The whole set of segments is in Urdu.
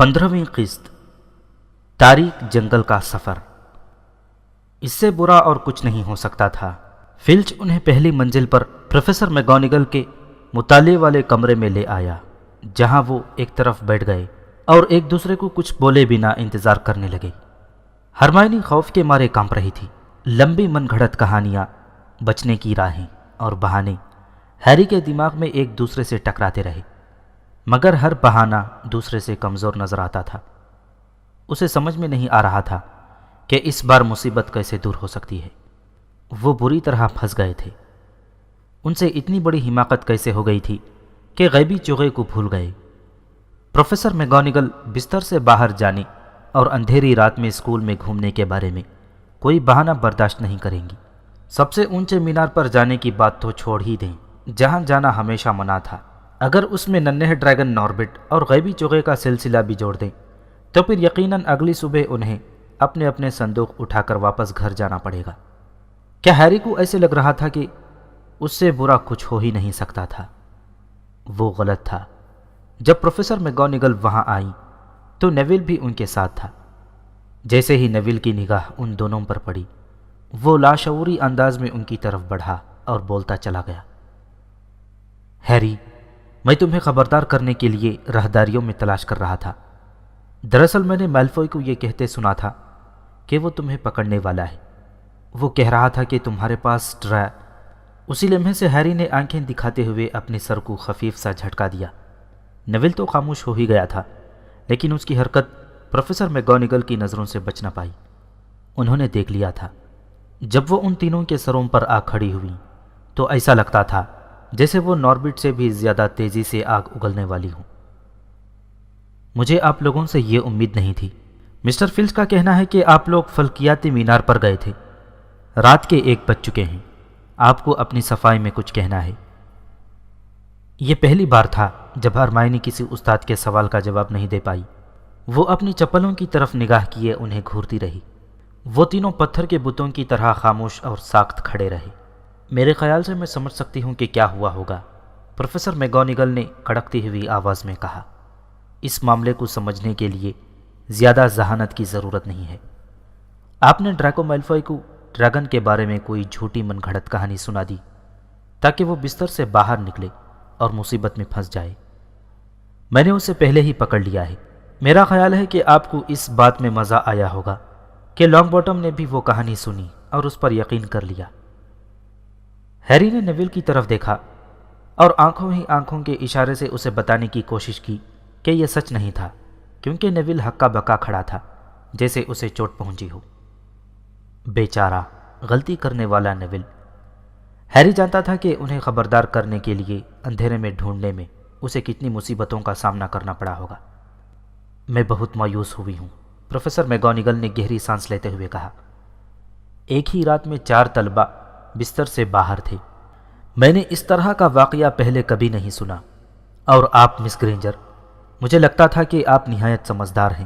15ویں قسط تاریک جنگل کا سفر۔ اس سے برا اور کچھ نہیں ہو سکتا تھا۔ فلچ انہیں پہلی منزل پر پروفیسر میگونیگل کے مطالعے والے کمرے میں لے آیا، جہاں وہ ایک طرف بیٹھ گئے اور ایک دوسرے کو کچھ بولے بنا انتظار کرنے لگے۔ ہرمائنی خوف کے مارے کانپ رہی تھی۔ لمبی من گھڑت کہانیاں، بچنے کی راہیں اور بہانے ہیری کے دماغ میں ایک دوسرے سے ٹکراتے رہے، مگر ہر بہانہ دوسرے سے کمزور نظر آتا تھا۔ اسے سمجھ میں نہیں آ رہا تھا کہ اس بار مصیبت کیسے دور ہو سکتی ہے۔ وہ بری طرح پھنس گئے تھے۔ ان سے اتنی بڑی حماقت کیسے ہو گئی تھی کہ غیبی چوغے کو بھول گئے۔ پروفیسر میگونیگل بستر سے باہر جانے اور اندھیری رات میں اسکول میں گھومنے کے بارے میں کوئی بہانہ برداشت نہیں کریں گی۔ سب سے اونچے مینار پر جانے کی بات تو چھوڑ ہی دیں، جہاں جانا ہمیشہ منع تھا۔ اگر اس میں ننھے ڈریگن ناربٹ اور غیبی چوغے کا سلسلہ بھی جوڑ دیں تو پھر یقیناً اگلی صبح انہیں اپنے اپنے صندوق اٹھا کر واپس گھر جانا پڑے گا۔ کیا ہیری کو ایسے لگ رہا تھا کہ اس سے برا کچھ ہو ہی نہیں سکتا تھا؟ وہ غلط تھا۔ جب پروفیسر میگونیگل وہاں آئیں تو نیویل بھی ان کے ساتھ تھا۔ جیسے ہی نیویل کی نگاہ ان دونوں پر پڑی، وہ لاشعوری انداز میں ان کی طرف بڑھا اور بولتا چلا گیا، ہیری، میں تمہیں خبردار کرنے کے لیے راہداریوں میں تلاش کر رہا تھا۔ دراصل میں نے میلفوئی کو یہ کہتے سنا تھا کہ وہ تمہیں پکڑنے والا ہے۔ وہ کہہ رہا تھا کہ تمہارے پاس اسی لمحے سے ہیری نے آنکھیں دکھاتے ہوئے اپنے سر کو خفیف سا جھٹکا دیا۔ نیویل تو خاموش ہو ہی گیا تھا، لیکن اس کی حرکت پروفیسر میگونیگل کی نظروں سے بچ نہ پائی۔ انہوں نے دیکھ لیا تھا۔ جب وہ ان تینوں کے سروں پر آ کھڑی ہوئی تو ایسا لگتا تھا جیسے وہ ناربٹ سے بھی زیادہ تیزی سے آگ اگلنے والی ہوں۔ مجھے آپ لوگوں سے یہ امید نہیں تھی۔ مسٹر فلچ کا کہنا ہے کہ آپ لوگ فلکیاتی مینار پر گئے تھے۔ رات کے 1 بج چکے ہیں۔ آپ کو اپنی صفائی میں کچھ کہنا ہے۔ یہ پہلی بار تھا جب ہرمائنی کسی استاد کے سوال کا جواب نہیں دے پائی۔ وہ اپنی چپلوں کی طرف نگاہ کیے انہیں گھورتی رہی۔ وہ تینوں پتھر کے بتوں کی طرح خاموش اور ساکت کھڑے رہے۔ میرے خیال سے میں سمجھ سکتی ہوں کہ کیا ہوا ہوگا، پروفیسر میگونیگل نے کڑکتی ہوئی آواز میں کہا۔ اس معاملے کو سمجھنے کے لیے زیادہ ذہانت کی ضرورت نہیں ہے۔ آپ نے ڈریکو میلفوئی کو ڈریگن کے بارے میں کوئی جھوٹی من گھڑت کہانی سنا دی تاکہ وہ بستر سے باہر نکلے اور مصیبت میں پھنس جائے۔ میں نے اسے پہلے ہی پکڑ لیا ہے۔ میرا خیال ہے کہ آپ کو اس بات میں مزہ آیا ہوگا کہ لانگ باٹم نے بھی وہ کہانی سنی اور اس پر یقین کر لیا۔ ہیری نے نیویل کی طرف دیکھا اور آنکھوں ہی آنکھوں کے اشارے سے اسے بتانے کی کوشش کی کہ یہ سچ نہیں تھا، کیونکہ نیویل ہکا بکا کھڑا تھا جیسے اسے چوٹ پہنچی ہو۔ بیچارہ غلطی کرنے والا نیویل۔ ہیری جانتا تھا کہ انہیں خبردار کرنے کے لیے اندھیرے میں ڈھونڈنے میں اسے کتنی مصیبتوں کا سامنا کرنا پڑا ہوگا۔ میں بہت مایوس ہوئی ہوں، پروفیسر میگونیگل نے گہری سانس لیتے ہوئے کہا۔ ایک ہی رات میں 4 طلبہ بستر سے باہر تھے۔ میں نے اس طرح کا واقعہ پہلے کبھی نہیں سنا۔ اور آپ مس گرینجر، مجھے لگتا تھا کہ آپ نہایت سمجھدار ہیں۔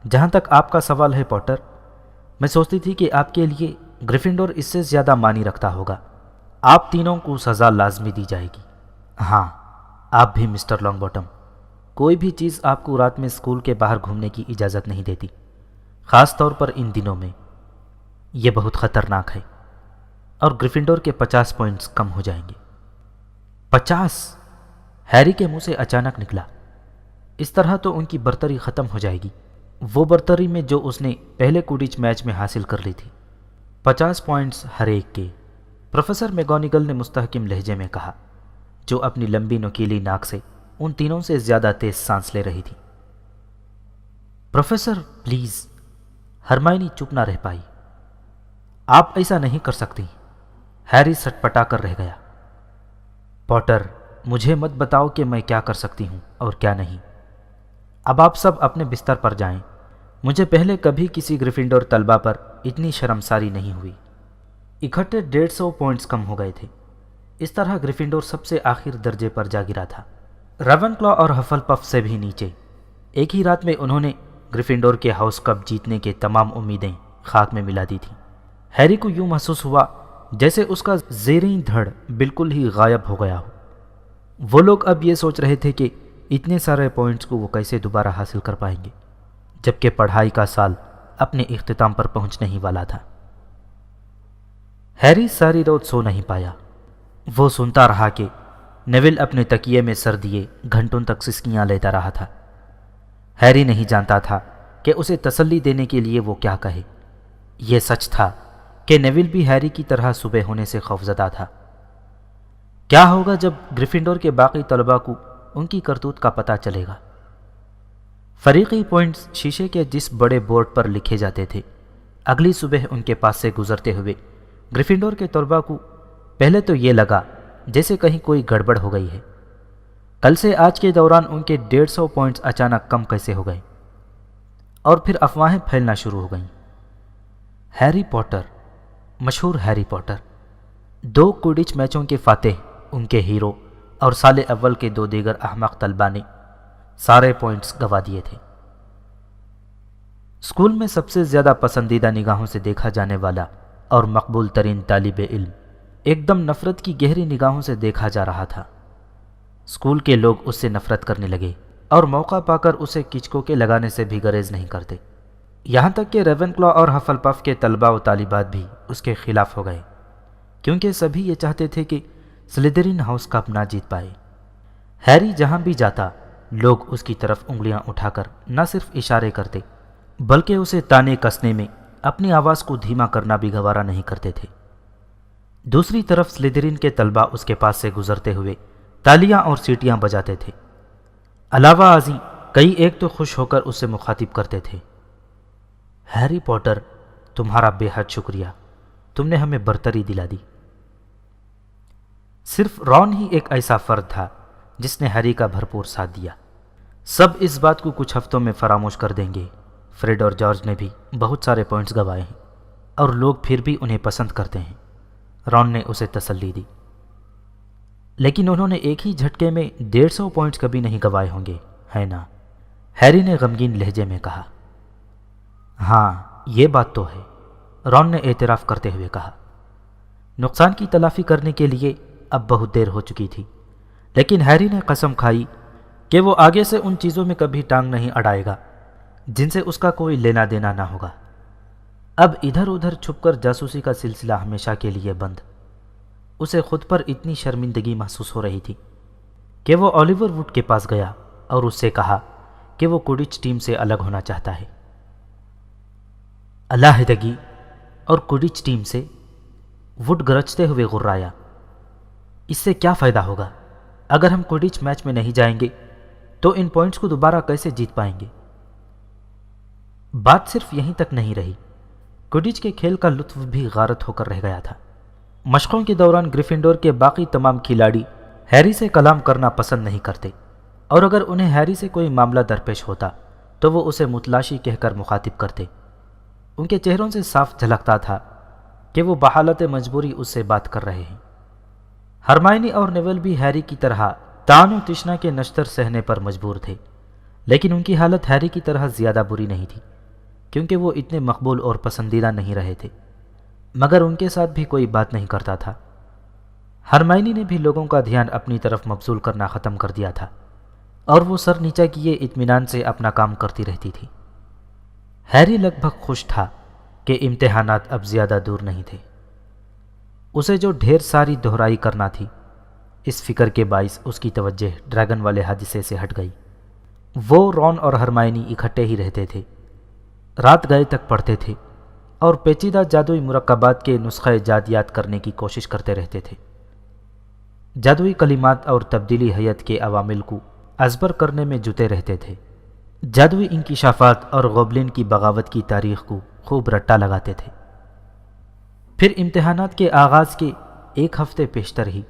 جہاں تک آپ کا سوال ہے پوٹر، میں سوچتی تھی کہ آپ کے لیے گریفنڈور اس سے زیادہ معنی رکھتا ہوگا۔ آپ تینوں کو سزا لازمی دی جائے گی۔ ہاں، آپ بھی مسٹر لانگ باٹم۔ کوئی بھی چیز آپ کو رات میں اسکول کے باہر گھومنے کی اجازت نہیں دیتی، خاص طور پر ان دنوں میں۔ یہ بہت خطرناک ہے، اور گریفنڈور کے 50 پوائنٹس کم ہو جائیں گے۔ 50؟ ہیری کے منہ سے اچانک نکلا۔ اس طرح تو ان کی برتری ختم ہو جائے گی، وہ برتری میں جو اس نے پہلے کوڈچ میچ میں حاصل کر لی تھی۔ 50 پوائنٹس ہر ایک کے، پروفیسر میگونیگل نے مستحکم لہجے میں کہا، جو اپنی لمبی نوکیلی ناک سے ان تینوں سے زیادہ تیز سانس لے رہی تھی۔ پروفیسر پلیز، ہرمائنی چپ نہ رہ پائی۔ آپ ایسا نہیں کر سکتی۔ ہیری سٹپٹا کر رہ گیا۔ پوٹر، مجھے مت بتاؤ کہ میں کیا کر سکتی ہوں اور کیا نہیں۔ اب آپ سب اپنے بستر پر جائیں۔ مجھے پہلے کبھی کسی گریفنڈور طلبہ پر اتنی شرمساری نہیں ہوئی۔ اکٹھے 150 پوائنٹس کم ہو گئے تھے۔ اس طرح گریفنڈور سب سے آخر درجے پر جا گرا تھا، ریون کلا اور ہفل پف سے بھی نیچے۔ ایک ہی رات میں انہوں نے گریفنڈور کے ہاؤس کپ جیتنے کے تمام امیدیں خاک میں ملا دی تھیں۔ ہیری کو یوں محسوس ہوا جیسے اس کا زیریں دھڑ بالکل ہی غائب ہو گیا ہو۔ وہ لوگ اب یہ سوچ رہے تھے کہ اتنے سارے پوائنٹس کو وہ کیسے دوبارہ حاصل کر پائیں گے جبکہ پڑھائی کا سال اپنے اختتام پر پہنچنے ہی والا تھا۔ ہیری ساری رات سو نہیں پایا۔ وہ سنتا رہا کہ نیول اپنے تکیے میں سر دیے گھنٹوں تک سسکیاں لیتا رہا تھا۔ ہیری نہیں جانتا تھا کہ اسے تسلی دینے کے لیے وہ کیا کہے۔ یہ سچ تھا کہ نیول بھی ہیری کی طرح صبح ہونے سے خوفزدہ تھا۔ کیا ہوگا جب گریفنڈور کے باقی طلباء کو ان کی کرتوت کا پتہ چلے گا؟ فریقی پوائنٹس شیشے کے جس بڑے بورڈ پر لکھے جاتے تھے، اگلی صبح ان کے پاس سے گزرتے ہوئے گریفنڈور کے طلباء کو پہلے تو یہ لگا جیسے کہیں کوئی گڑبڑ ہو گئی ہے۔ کل سے آج کے دوران ان کے 150 پوائنٹس اچانک کم کیسے ہو گئے؟ اور پھر افواہیں پھیلنا شروع ہو گئیں۔ ہیری پوٹر، مشہور ہیری پوٹر، 2 کوئڈچ میچوں کے فاتح، ان کے ہیرو اور سال اول کے 2 دیگر احمق طلباء نے سارے پوائنٹس گوا دیے تھے۔ اسکول میں سب سے زیادہ پسندیدہ نگاہوں سے دیکھا جانے والا اور مقبول ترین طالب علم ایک دم نفرت کی گہری نگاہوں سے دیکھا جا رہا تھا۔ اسکول کے لوگ اس سے نفرت کرنے لگے اور موقع پا کر اسے کچکو کے لگانے سے بھی گریز نہیں کرتے، یہاں تک کہ ریون کلا اور ہفل پف کے طلباء و طالبات بھی اس کے خلاف ہو گئے، کیونکہ سبھی یہ چاہتے تھے کہ سلیدرین ہاؤس کپ نہ جیت پائے۔ ہیری جہاں بھی جاتا لوگ اس کی طرف انگلیاں اٹھا کر نہ صرف اشارے کرتے بلکہ اسے تانے کسنے میں اپنی آواز کو دھیما کرنا بھی گوارا نہیں کرتے تھے۔ دوسری طرف سلیدرین کے طلباء اس کے پاس سے گزرتے ہوئے تالیاں اور سیٹیاں بجاتے تھے۔ علاوہ ازیں کئی ایک تو خوش ہو کر اس سے مخاطب کرتے تھے، ہیری پوٹر، تمہارا بے حد شکریہ، تم نے ہمیں برتری دلا دی۔ صرف رون ہی ایک ایسا فرد تھا جس نے ہیری کا بھرپور ساتھ دیا۔ سب اس بات کو کچھ ہفتوں میں فراموش کر دیں گے، فریڈ اور جارج نے بھی بہت سارے پوائنٹس گوائے ہیں اور لوگ پھر بھی انہیں پسند کرتے ہیں، رون نے اسے تسلی دی۔ لیکن انہوں نے ایک ہی جھٹکے میں 150 پوائنٹس کبھی نہیں گوائے ہوں گے، ہے نا؟ ہیری نے غمگین لہجے میں کہا۔ ہاں، یہ بات تو ہے، رون نے اعتراف کرتے ہوئے کہا۔ نقصان کی تلافی کرنے کے لیے اب بہت دیر ہو چکی تھی، لیکن ہیری نے قسم کھائی کہ وہ آگے سے ان چیزوں میں کبھی ٹانگ نہیں اڑائے گا جن سے اس کا کوئی لینا دینا نہ ہوگا۔ اب ادھر ادھر چھپ کر جاسوسی کا سلسلہ ہمیشہ کے لیے بند۔ اسے خود پر اتنی شرمندگی محسوس ہو رہی تھی کہ وہ اولیور ووڈ کے پاس گیا اور اس سے کہا کہ وہ کوڈچ ٹیم سے الگ ہونا چاہتا ہے۔ علیحدگی اور کوڈچ ٹیم سے؟ ووڈ گرجتے ہوئے غرایا۔ اس سے کیا فائدہ ہوگا؟ اگر ہم کوڈچ میچ میں نہیں جائیں گے تو ان پوائنٹس کو دوبارہ کیسے جیت پائیں گے؟ بات صرف یہیں تک نہیں رہی، کوڈچ کے کھیل کا لطف بھی غارت ہو کر رہ گیا تھا۔ مشقوں کے دوران گریفنڈور کے باقی تمام کھلاڑی ہیری سے کلام کرنا پسند نہیں کرتے، اور اگر انہیں ہیری سے کوئی معاملہ درپیش ہوتا تو وہ اسے متلاشی کہہ کر مخاطب کرتے۔ ان کے چہروں سے صاف جھلکتا تھا کہ وہ بحالت مجبوری اس سے بات کر رہے ہیں۔ ہرمائنی اور نیول بھی ہیری کی طرح طعن و تشنا کے نشتر سہنے پر مجبور تھے، لیکن ان کی حالت ہیری کی طرح زیادہ بری نہیں تھی، کیونکہ وہ اتنے مقبول اور پسندیدہ نہیں رہے تھے، مگر ان کے ساتھ بھی کوئی بات نہیں کرتا تھا۔ ہرمائنی نے بھی لوگوں کا دھیان اپنی طرف مبذول کرنا ختم کر دیا تھا، اور وہ سر نیچا کیے اطمینان سے اپنا کام کرتی رہتی تھی۔ ہیری لگ بھگ خوش تھا کہ امتحانات اب زیادہ دور نہیں تھے۔ اسے جو ڈھیر ساری دہرائی کرنا تھی، اس فکر کے باعث اس کی توجہ ڈریگن والے حادثے سے ہٹ گئی۔ وہ، رون اور ہرمائنی اکٹھے ہی رہتے تھے، رات گئے تک پڑھتے تھے اور پیچیدہ جادوئی مرکبات کے نسخے جات یاد کرنے کی کوشش کرتے رہتے تھے۔ جادوئی کلمات اور تبدیلی حیت کے عوامل کو ازبر کرنے میں جٹے رہتے تھے۔ جادوئی انکشافات اور گوبلن کی بغاوت کی تاریخ کو خوب رٹا لگاتے تھے۔ پھر امتحانات کے آغاز کے 1 ہفتے پیشتر ہی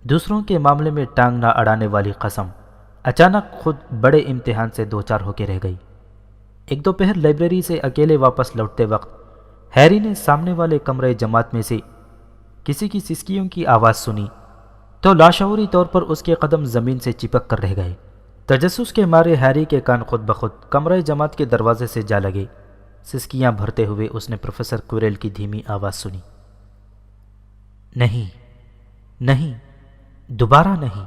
دوسروں کے معاملے میں ٹانگ نہ اڑانے والی قسم اچانک خود بڑے امتحان سے دوچار ہو کے رہ گئی۔ ایک دوپہر لائبریری سے اکیلے واپس لوٹتے وقت ہیری نے سامنے والے کمرے جماعت میں سے کسی کی سسکیوں کی آواز سنی تو لاشعوری طور پر اس کے قدم زمین سے چپک کر رہ گئے۔ تجسس کے مارے ہیری کے کان خود بخود کمرے جماعت کے دروازے سے جا لگے۔ سسکیاں بھرتے ہوئے اس نے پروفیسر کوئرل کی دھیمی آواز سنی، نہیں، نہیں، دوبارہ نہیں،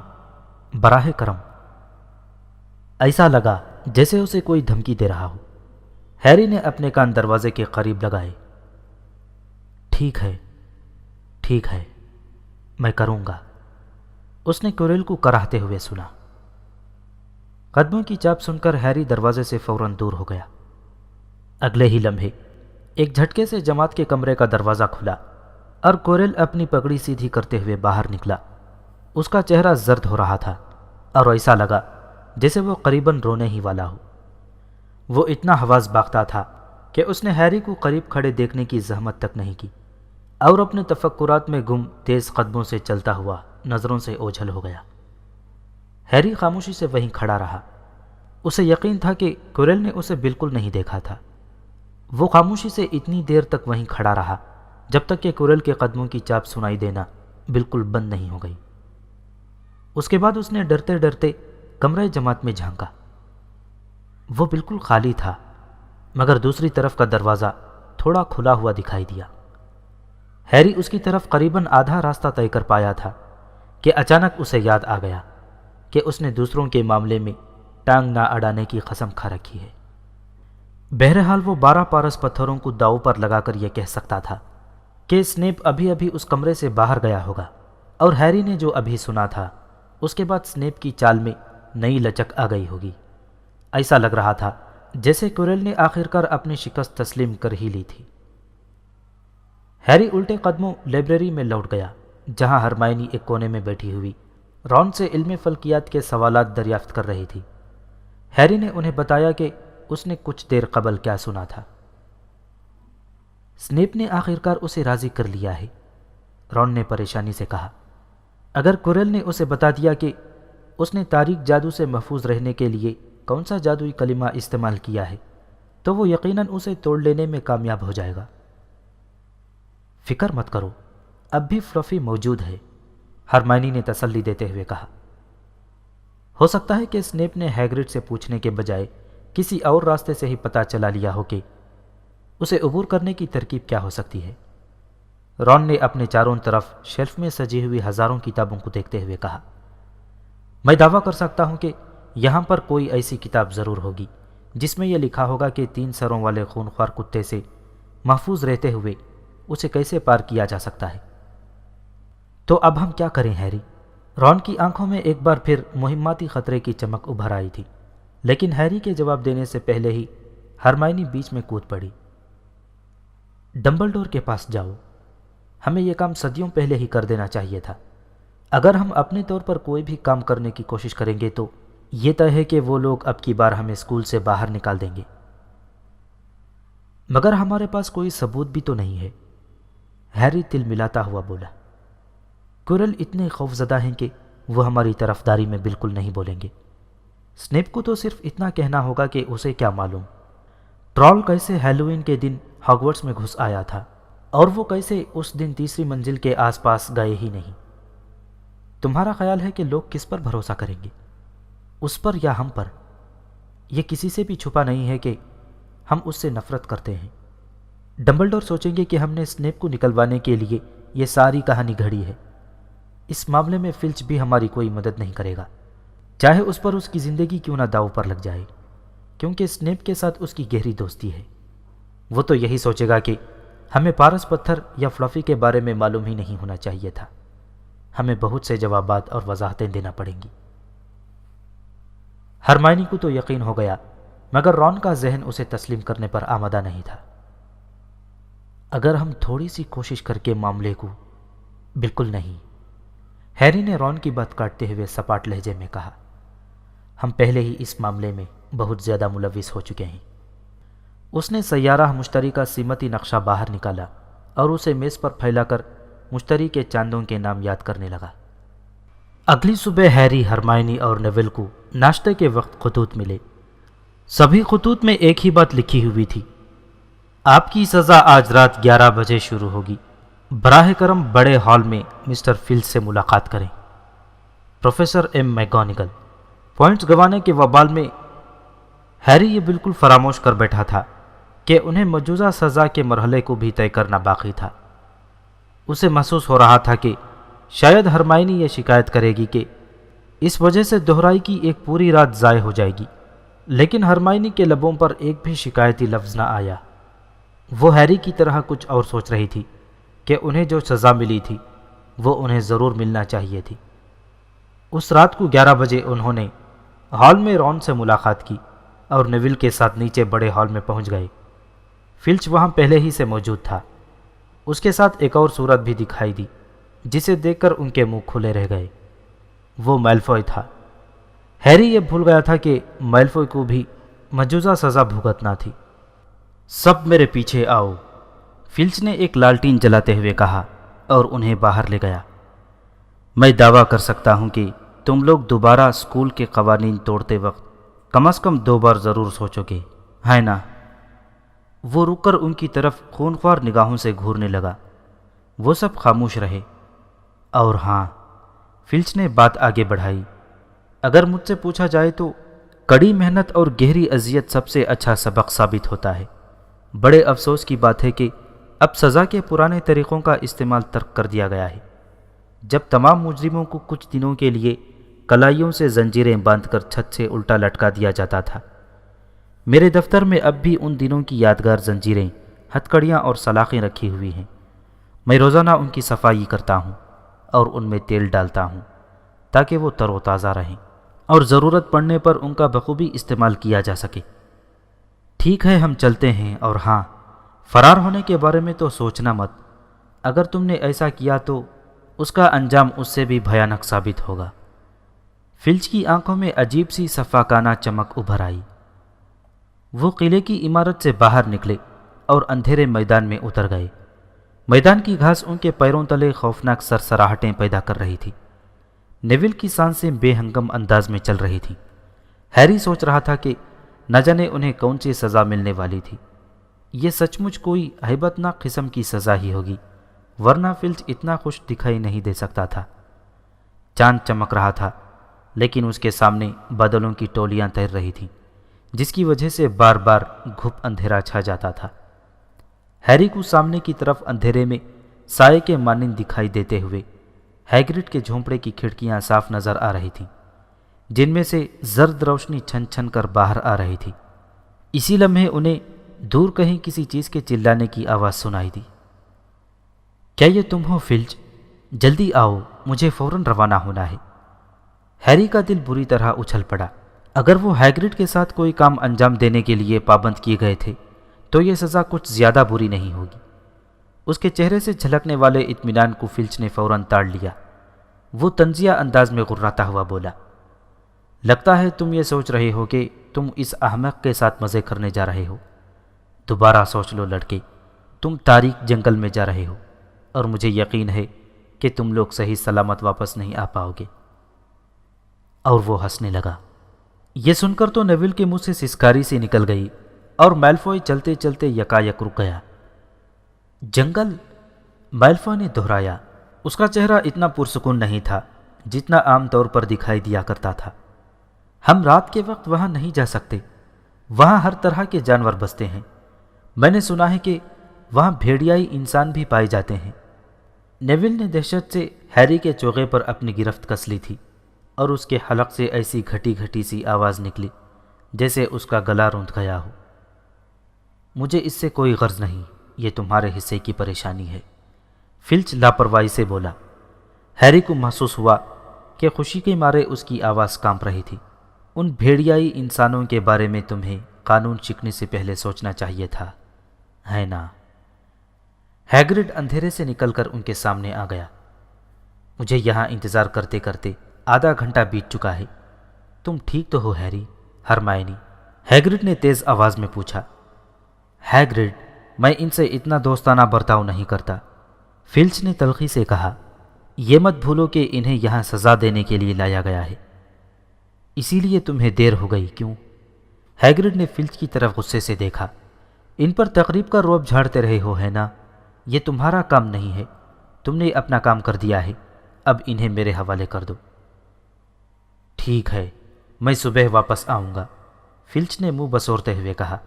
براہ کرم۔ ایسا لگا جیسے اسے کوئی دھمکی دے رہا ہو۔ ہیری نے اپنے کان دروازے کے قریب لگائے۔ ٹھیک ہے، میں کروں گا، اس نے کوریل کو کراہتے ہوئے سنا۔ قدموں کی چاپ سن کر ہیری دروازے سے فوراً دور ہو گیا۔ اگلے ہی لمحے ایک جھٹکے سے جماعت کے کمرے کا دروازہ کھلا اور کوریل اپنی پگڑی سیدھی کرتے ہوئے باہر نکلا۔ اس کا چہرہ زرد ہو رہا تھا اور ایسا لگا جیسے وہ قریباً رونے ہی والا ہو۔ وہ اتنا حواس باختہ تھا کہ اس نے ہیری کو قریب کھڑے دیکھنے کی زحمت تک نہیں کی اور اپنے تفکرات میں گم تیز قدموں سے چلتا ہوا نظروں سے اوجھل ہو گیا۔ ہیری خاموشی سے وہیں کھڑا رہا۔ اسے یقین تھا کہ کوریل نے اسے بالکل نہیں دیکھا تھا۔ وہ خاموشی سے اتنی دیر تک وہیں کھڑا رہا جب تک کہ کوریل کے قدموں کی چاپ سنائی دینا بالکل بند نہیں ہو گئی۔ اس کے بعد اس نے ڈرتے ڈرتے کمرے جماعت میں جھانکا۔ وہ بالکل خالی تھا، مگر دوسری طرف کا دروازہ تھوڑا کھلا ہوا دکھائی دیا۔ ہیری اس کی طرف قریباً آدھا راستہ طے کر پایا تھا کہ اچانک اسے یاد آ گیا کہ اس نے دوسروں کے معاملے میں ٹانگ نہ اڑانے کی قسم کھا رکھی ہے۔ بہرحال وہ 12 پارس پتھروں کو داؤ پر لگا کر یہ کہہ سکتا تھا کہ سنیپ ابھی ابھی اس کمرے سے باہر گیا ہوگا، اور ہیری نے جو ابھی سنا تھا اس کے بعد سنیپ کی چال میں نئی لچک آ گئی ہوگی۔ ایسا لگ رہا تھا جیسے کوریل نے آخر کار اپنی شکست تسلیم کر ہی لی تھی۔ ہیری الٹے قدموں لائبریری میں لوٹ گیا، جہاں ہرمائنی ایک کونے میں بیٹھی ہوئی رون سے علم فلکیات کے سوالات دریافت کر رہی تھی۔ ہیری نے انہیں بتایا کہ اس نے کچھ دیر قبل کیا سنا تھا۔ سنیپ نے آخر کار اسے راضی کر لیا ہے، رون نے پریشانی سے کہا۔ اگر کوریل نے اسے بتا دیا کہ اس نے تاریک جادو سے محفوظ رہنے کے لیے کون سا جادوئی کلمہ استعمال کیا ہے تو وہ یقیناً اسے توڑ لینے میں کامیاب ہو جائے گا۔ فکر مت کرو، اب بھی فلفی موجود ہے، ہرمائنی نے تسلی دیتے ہوئے کہا۔ ہو سکتا ہے کہ سنیپ نے ہیگرڈ سے پوچھنے کے بجائے کسی اور راستے سے ہی پتہ چلا لیا ہو کہ اسے عبور کرنے کی ترکیب کیا ہو سکتی ہے۔ رون نے اپنے چاروں طرف شیلف میں سجی ہوئی ہزاروں کتابوں کو دیکھتے ہوئے کہا۔ میں دعویٰ کر سکتا ہوں کہ یہاں پر کوئی ایسی کتاب ضرور ہوگی جس میں یہ لکھا ہوگا کہ 3 سروں والے خونخوار کتے سے محفوظ رہتے ہوئے اسے کیسے پار کیا جا سکتا ہے۔ تو اب ہم کیا کریں ہیری؟ رون کی آنکھوں میں ایک بار پھر مہماتی خطرے کی چمک ابھر آئی تھی، لیکن ہیری کے جواب دینے سے پہلے ہی ہرمائنی بیچ میں کود پڑی۔ ڈمبلڈور کے پاس جاؤ، ہمیں یہ کام صدیوں پہلے ہی کر دینا چاہیے تھا۔ اگر ہم اپنے طور پر کوئی بھی کام کرنے کی کوشش کریں گے تو یہ طے ہے کہ وہ لوگ اب کی بار ہمیں اسکول سے باہر نکال دیں گے۔ مگر ہمارے پاس کوئی ثبوت بھی تو نہیں ہے، ہیری تل ملاتا ہوا بولا۔ کوریل اتنے خوفزدہ ہیں کہ وہ ہماری طرفداری میں بالکل نہیں بولیں گے۔ سنیپ کو تو صرف اتنا کہنا ہوگا کہ اسے کیا معلوم ٹرال کیسے ہیلوئین کے دن ہاگورٹس میں گھس آیا تھا اور وہ کیسے اس دن تیسری منزل کے آس پاس گئے ہی نہیں۔ تمہارا خیال ہے کہ لوگ کس پر بھروسہ کریں گے، اس پر یا ہم پر؟ یہ کسی سے بھی چھپا نہیں ہے کہ ہم اس سے نفرت کرتے ہیں۔ ڈمبلڈور سوچیں گے کہ ہم نے سنیپ کو نکلوانے کے لیے یہ ساری کہانی گھڑی ہے۔ اس معاملے میں فلچ بھی ہماری کوئی مدد نہیں کرے گا، چاہے اس پر اس کی زندگی کیوں نہ داؤ پر لگ جائے، کیونکہ سنیپ کے ساتھ اس کی گہری دوستی ہے۔ وہ تو یہی سوچے گا کہ ہمیں پارس پتھر یا فلفی کے بارے میں معلوم ہی نہیں ہونا چاہیے تھا۔ ہمیں بہت سے جوابات اور وضاحتیں دینا پڑیں گی۔ ہرمائنی کو تو یقین ہو گیا، مگر رون کا ذہن اسے تسلیم کرنے پر آمادہ نہیں تھا۔ اگر ہم تھوڑی سی کوشش کر کے معاملے کو… بالکل نہیں، ہیری نے رون کی بات کاٹتے ہوئے سپاٹ لہجے میں کہا۔ ہم پہلے ہی اس معاملے میں بہت زیادہ ملوث ہو چکے ہیں۔ اس نے سیارہ مشتری کا سیمتی نقشہ باہر نکالا اور اسے میز پر پھیلا کر مشتری کے چاندوں کے نام یاد کرنے لگا۔ اگلی صبح ہیری، ہرمائنی اور نیویل کو ناشتے کے وقت خطوط ملے۔ سبھی خطوط میں ایک ہی بات لکھی ہوئی تھی: آپ کی سزا آج رات 11 بجے شروع ہوگی۔ براہ کرم بڑے ہال میں مسٹر فلچ سے ملاقات کریں۔ Professor M McGonagall. پوائنٹس گنوانے کے وبال میں ہیری یہ بالکل فراموش کر بیٹھا تھا کہ انہیں مجوزہ سزا کے مرحلے کو بھی طے کرنا باقی تھا۔ اسے محسوس ہو رہا تھا کہ شاید ہرمائنی یہ شکایت کرے گی کہ اس وجہ سے دہرائی کی ایک پوری رات ضائع ہو جائے گی۔ لیکن ہرمائنی کے لبوں پر ایک بھی شکایتی لفظ نہ آیا۔ وہ ہیری کی طرح کچھ اور سوچ رہی تھی کہ انہیں جو سزا ملی تھی وہ انہیں ضرور ملنا چاہیے تھی۔ اس رات کو 11 بجے انہوں نے ہال میں رون سے ملاقات کی اور نیول کے ساتھ نیچے بڑے ہال میں پہنچ گئے۔ فلچ وہاں پہلے ہی سے موجود تھا۔ اس کے ساتھ ایک اور صورت بھی دکھائی دی جسے دیکھ کر ان کے منہ کھلے رہ گئے۔ وہ میلفوئے تھا۔ ہیری یہ بھول گیا تھا کہ میلفوئے کو بھی مجوزہ سزا بھگتنا تھی۔ سب میرے پیچھے آؤ، فلچ نے ایک لالٹین جلاتے ہوئے کہا اور انہیں باہر لے گیا۔ میں دعویٰ کر سکتا ہوں کہ تم لوگ دوبارہ اسکول کے قوانین توڑتے وقت کم از کم 2 بار ضرور سوچو گے، ہے نا؟ وہ رک کر ان کی طرف خونخوار نگاہوں سے گھورنے لگا۔ وہ سب خاموش رہے۔ اور ہاں، فلچ نے بات آگے بڑھائی، اگر مجھ سے پوچھا جائے تو کڑی محنت اور گہری اذیت سب سے اچھا سبق ثابت ہوتا ہے۔ بڑے افسوس کی بات ہے کہ اب سزا کے پرانے طریقوں کا استعمال ترک کر دیا گیا ہے۔ جب تمام مجرموں کو کچھ دنوں کے لیے کلائیوں سے زنجیریں باندھ کر چھت سے الٹا لٹکا دیا جاتا تھا۔ میرے دفتر میں اب بھی ان دنوں کی یادگار زنجیریں، ہتھکڑیاں اور سلاخیں رکھی ہوئی ہیں۔ میں روزانہ ان کی صفائی کرتا ہوں اور ان میں تیل ڈالتا ہوں تاکہ وہ تر و تازہ رہیں اور ضرورت پڑنے پر ان کا بخوبی استعمال کیا جا سکے۔ ٹھیک ہے، ہم چلتے ہیں۔ اور ہاں، فرار ہونے کے بارے میں تو سوچنا مت۔ اگر تم نے ایسا کیا تو اس کا انجام اس سے بھی بھیانک ثابت ہوگا۔ فلچ کی آنکھوں میں عجیب سی شفاقانہ چمک ابھر آئی۔ وہ قلعے کی عمارت سے باہر نکلے اور اندھیرے میدان میں اتر گئے۔ میدان کی گھاس ان کے پیروں تلے خوفناک سرسراہٹیں پیدا کر رہی تھی۔ نیول کی سانسیں بے ہنگم انداز میں چل رہی تھیں۔ ہیری سوچ رہا تھا کہ نہ جانے انہیں کون سی سزا ملنے والی تھی۔ یہ سچ مچ کوئی ہیبت ناک قسم کی سزا ہی ہوگی، ورنہ فلچ اتنا خوش دکھائی نہیں دے سکتا تھا۔ چاند چمک رہا تھا، لیکن اس کے سامنے بادلوں کی ٹولیاں تیر رہی تھیں، جس کی وجہ سے بار بار گھپ اندھیرا چھا جاتا تھا۔ ہیری کو سامنے کی طرف اندھیرے میں سائے کے مانند دکھائی دیتے ہوئے ہیگرڈ کے جھونپڑے کی کھڑکیاں صاف نظر آ رہی تھیں، جن میں سے زرد روشنی چھن چھن کر باہر آ رہی تھی۔ اسی لمحے انہیں دور کہیں کسی چیز کے چلانے کی آواز سنائی دی۔ کیا یہ تم ہو فلچ؟ جلدی آؤ، مجھے فوراً روانہ ہونا ہے۔ ہیری کا دل بری طرح اچھل پڑا۔ اگر وہ ہیگرڈ کے ساتھ کوئی کام انجام دینے کے لیے پابند کیے گئے تھے تو یہ سزا کچھ زیادہ بری نہیں ہوگی۔ اس کے چہرے سے جھلکنے والے اطمینان کو فلچ نے فوراً تاڑ لیا۔ وہ طنزیہ انداز میں غراتا ہوا بولا، لگتا ہے تم یہ سوچ رہے ہو کہ تم اس احمق کے ساتھ مزے کرنے جا رہے ہو۔ دوبارہ سوچ لو لڑکے، تم تاریک جنگل میں جا رہے ہو اور مجھے یقین ہے کہ تم لوگ صحیح سلامت واپس نہیں آ پاؤ گے۔ اور وہ ہنسنے لگا۔ یہ سن کر تو نیول کے منہ سے سسکاری سی نکل گئی اور میلفوئے چلتے چلتے یکایک رک گیا۔ جنگل؟ میلفوئے نے دہرایا۔ اس کا چہرہ اتنا پرسکون نہیں تھا جتنا عام طور پر دکھائی دیا کرتا تھا۔ ہم رات کے وقت وہاں نہیں جا سکتے، وہاں ہر طرح کے جانور بستے ہیں۔ میں نے سنا ہے کہ وہاں بھیڑیائی انسان بھی پائے جاتے ہیں۔ نیول نے دہشت سے ہیری کے چوغے پر اپنی گرفت کس لی تھی اور اس کے حلق سے ایسی گھٹی گھٹی سی آواز نکلی جیسے اس کا گلا روندھ گیا ہو۔ مجھے اس سے کوئی غرض نہیں، یہ تمہارے حصے کی پریشانی ہے، فلچ لاپرواہی سے بولا۔ ہیری کو محسوس ہوا کہ خوشی کے مارے اس کی آواز کانپ رہی تھی۔ ان بھیڑیائی انسانوں کے بارے میں تمہیں قانون چکنے سے پہلے سوچنا چاہیے تھا، ہے نا؟ ہیگرڈ اندھیرے سے نکل کر ان کے سامنے آ گیا۔ مجھے یہاں انتظار کرتے کرتے آدھا گھنٹہ بیت چکا ہے۔ تم ٹھیک تو ہو ہیری؟ ہرمائنی، ہیگرڈ نے تیز آواز میں پوچھا۔ ہیگرڈ، میں ان سے اتنا دوستانہ برتاؤ نہیں کرتا، فلچ نے تلخی سے کہا۔ یہ مت بھولو کہ انہیں یہاں سزا دینے کے لیے لایا گیا ہے، اسی لیے تمہیں دیر ہو گئی کیوں؟ ہیگرڈ نے فلچ کی طرف غصے سے دیکھا۔ ان پر تقریب کا رعب جھاڑتے رہے ہو، ہے نا؟ یہ تمہارا کام نہیں ہے، تم نے اپنا کام کر دیا ہے، اب انہیں میرے حوالے کر دو۔ ٹھیک ہے، میں صبح واپس آؤں گا، فلچ نے منہ بسورتے ہوئے کہا۔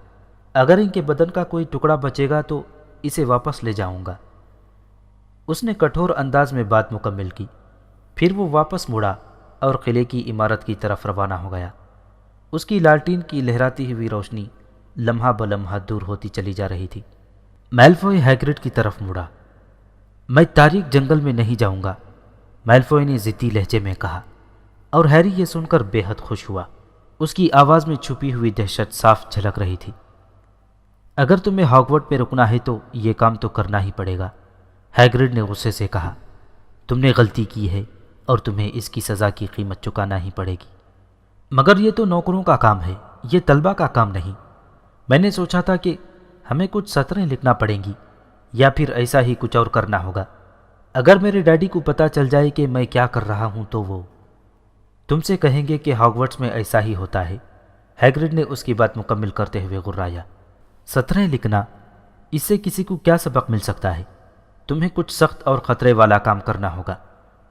اگر ان کے بدن کا کوئی ٹکڑا بچے گا تو اسے واپس لے جاؤں گا۔ اس نے کٹھور انداز میں بات مکمل کی، پھر وہ واپس مڑا اور قلعے کی عمارت کی طرف روانہ ہو گیا۔ اس کی لالٹین کی لہراتی ہوئی روشنی لمحہ بلمحہ دور ہوتی چلی جا رہی تھی۔ میلفوئے ہیگرڈ کی طرف مڑا۔ میں تاریک جنگل میں نہیں جاؤں گا، میلفوئے نے ضدی لہجے میں کہا، اور ہیری یہ سن کر بے حد خوش ہوا۔ اس کی آواز میں چھپی ہوئی دہشت صاف جھلک رہی تھی۔ اگر تمہیں ہاگورٹ پہ رکنا ہے تو یہ کام تو کرنا ہی پڑے گا، ہیگرڈ نے غصے سے کہا۔ تم نے غلطی کی ہے اور تمہیں اس کی سزا کی قیمت چکانا ہی پڑے گی۔ مگر یہ تو نوکروں کا کام ہے، یہ طلبہ کا کام نہیں۔ میں نے سوچا تھا کہ ہمیں کچھ سطریں لکھنا پڑیں گی یا پھر ایسا ہی کچھ اور کرنا ہوگا۔ اگر میرے ڈیڈی کو پتہ چل جائے کہ میں کیا کر رہا ہوں تو وہ تم سے کہیں گے کہ ہاگورٹس میں ایسا ہی ہوتا ہے۔ ہیگرڈ نے اس کی بات مکمل کرتے ہوئے غرایا۔ سطریں لکھنا، اس سے کسی کو کیا سبق مل سکتا ہے؟ تمہیں کچھ سخت اور خطرے والا کام کرنا ہوگا،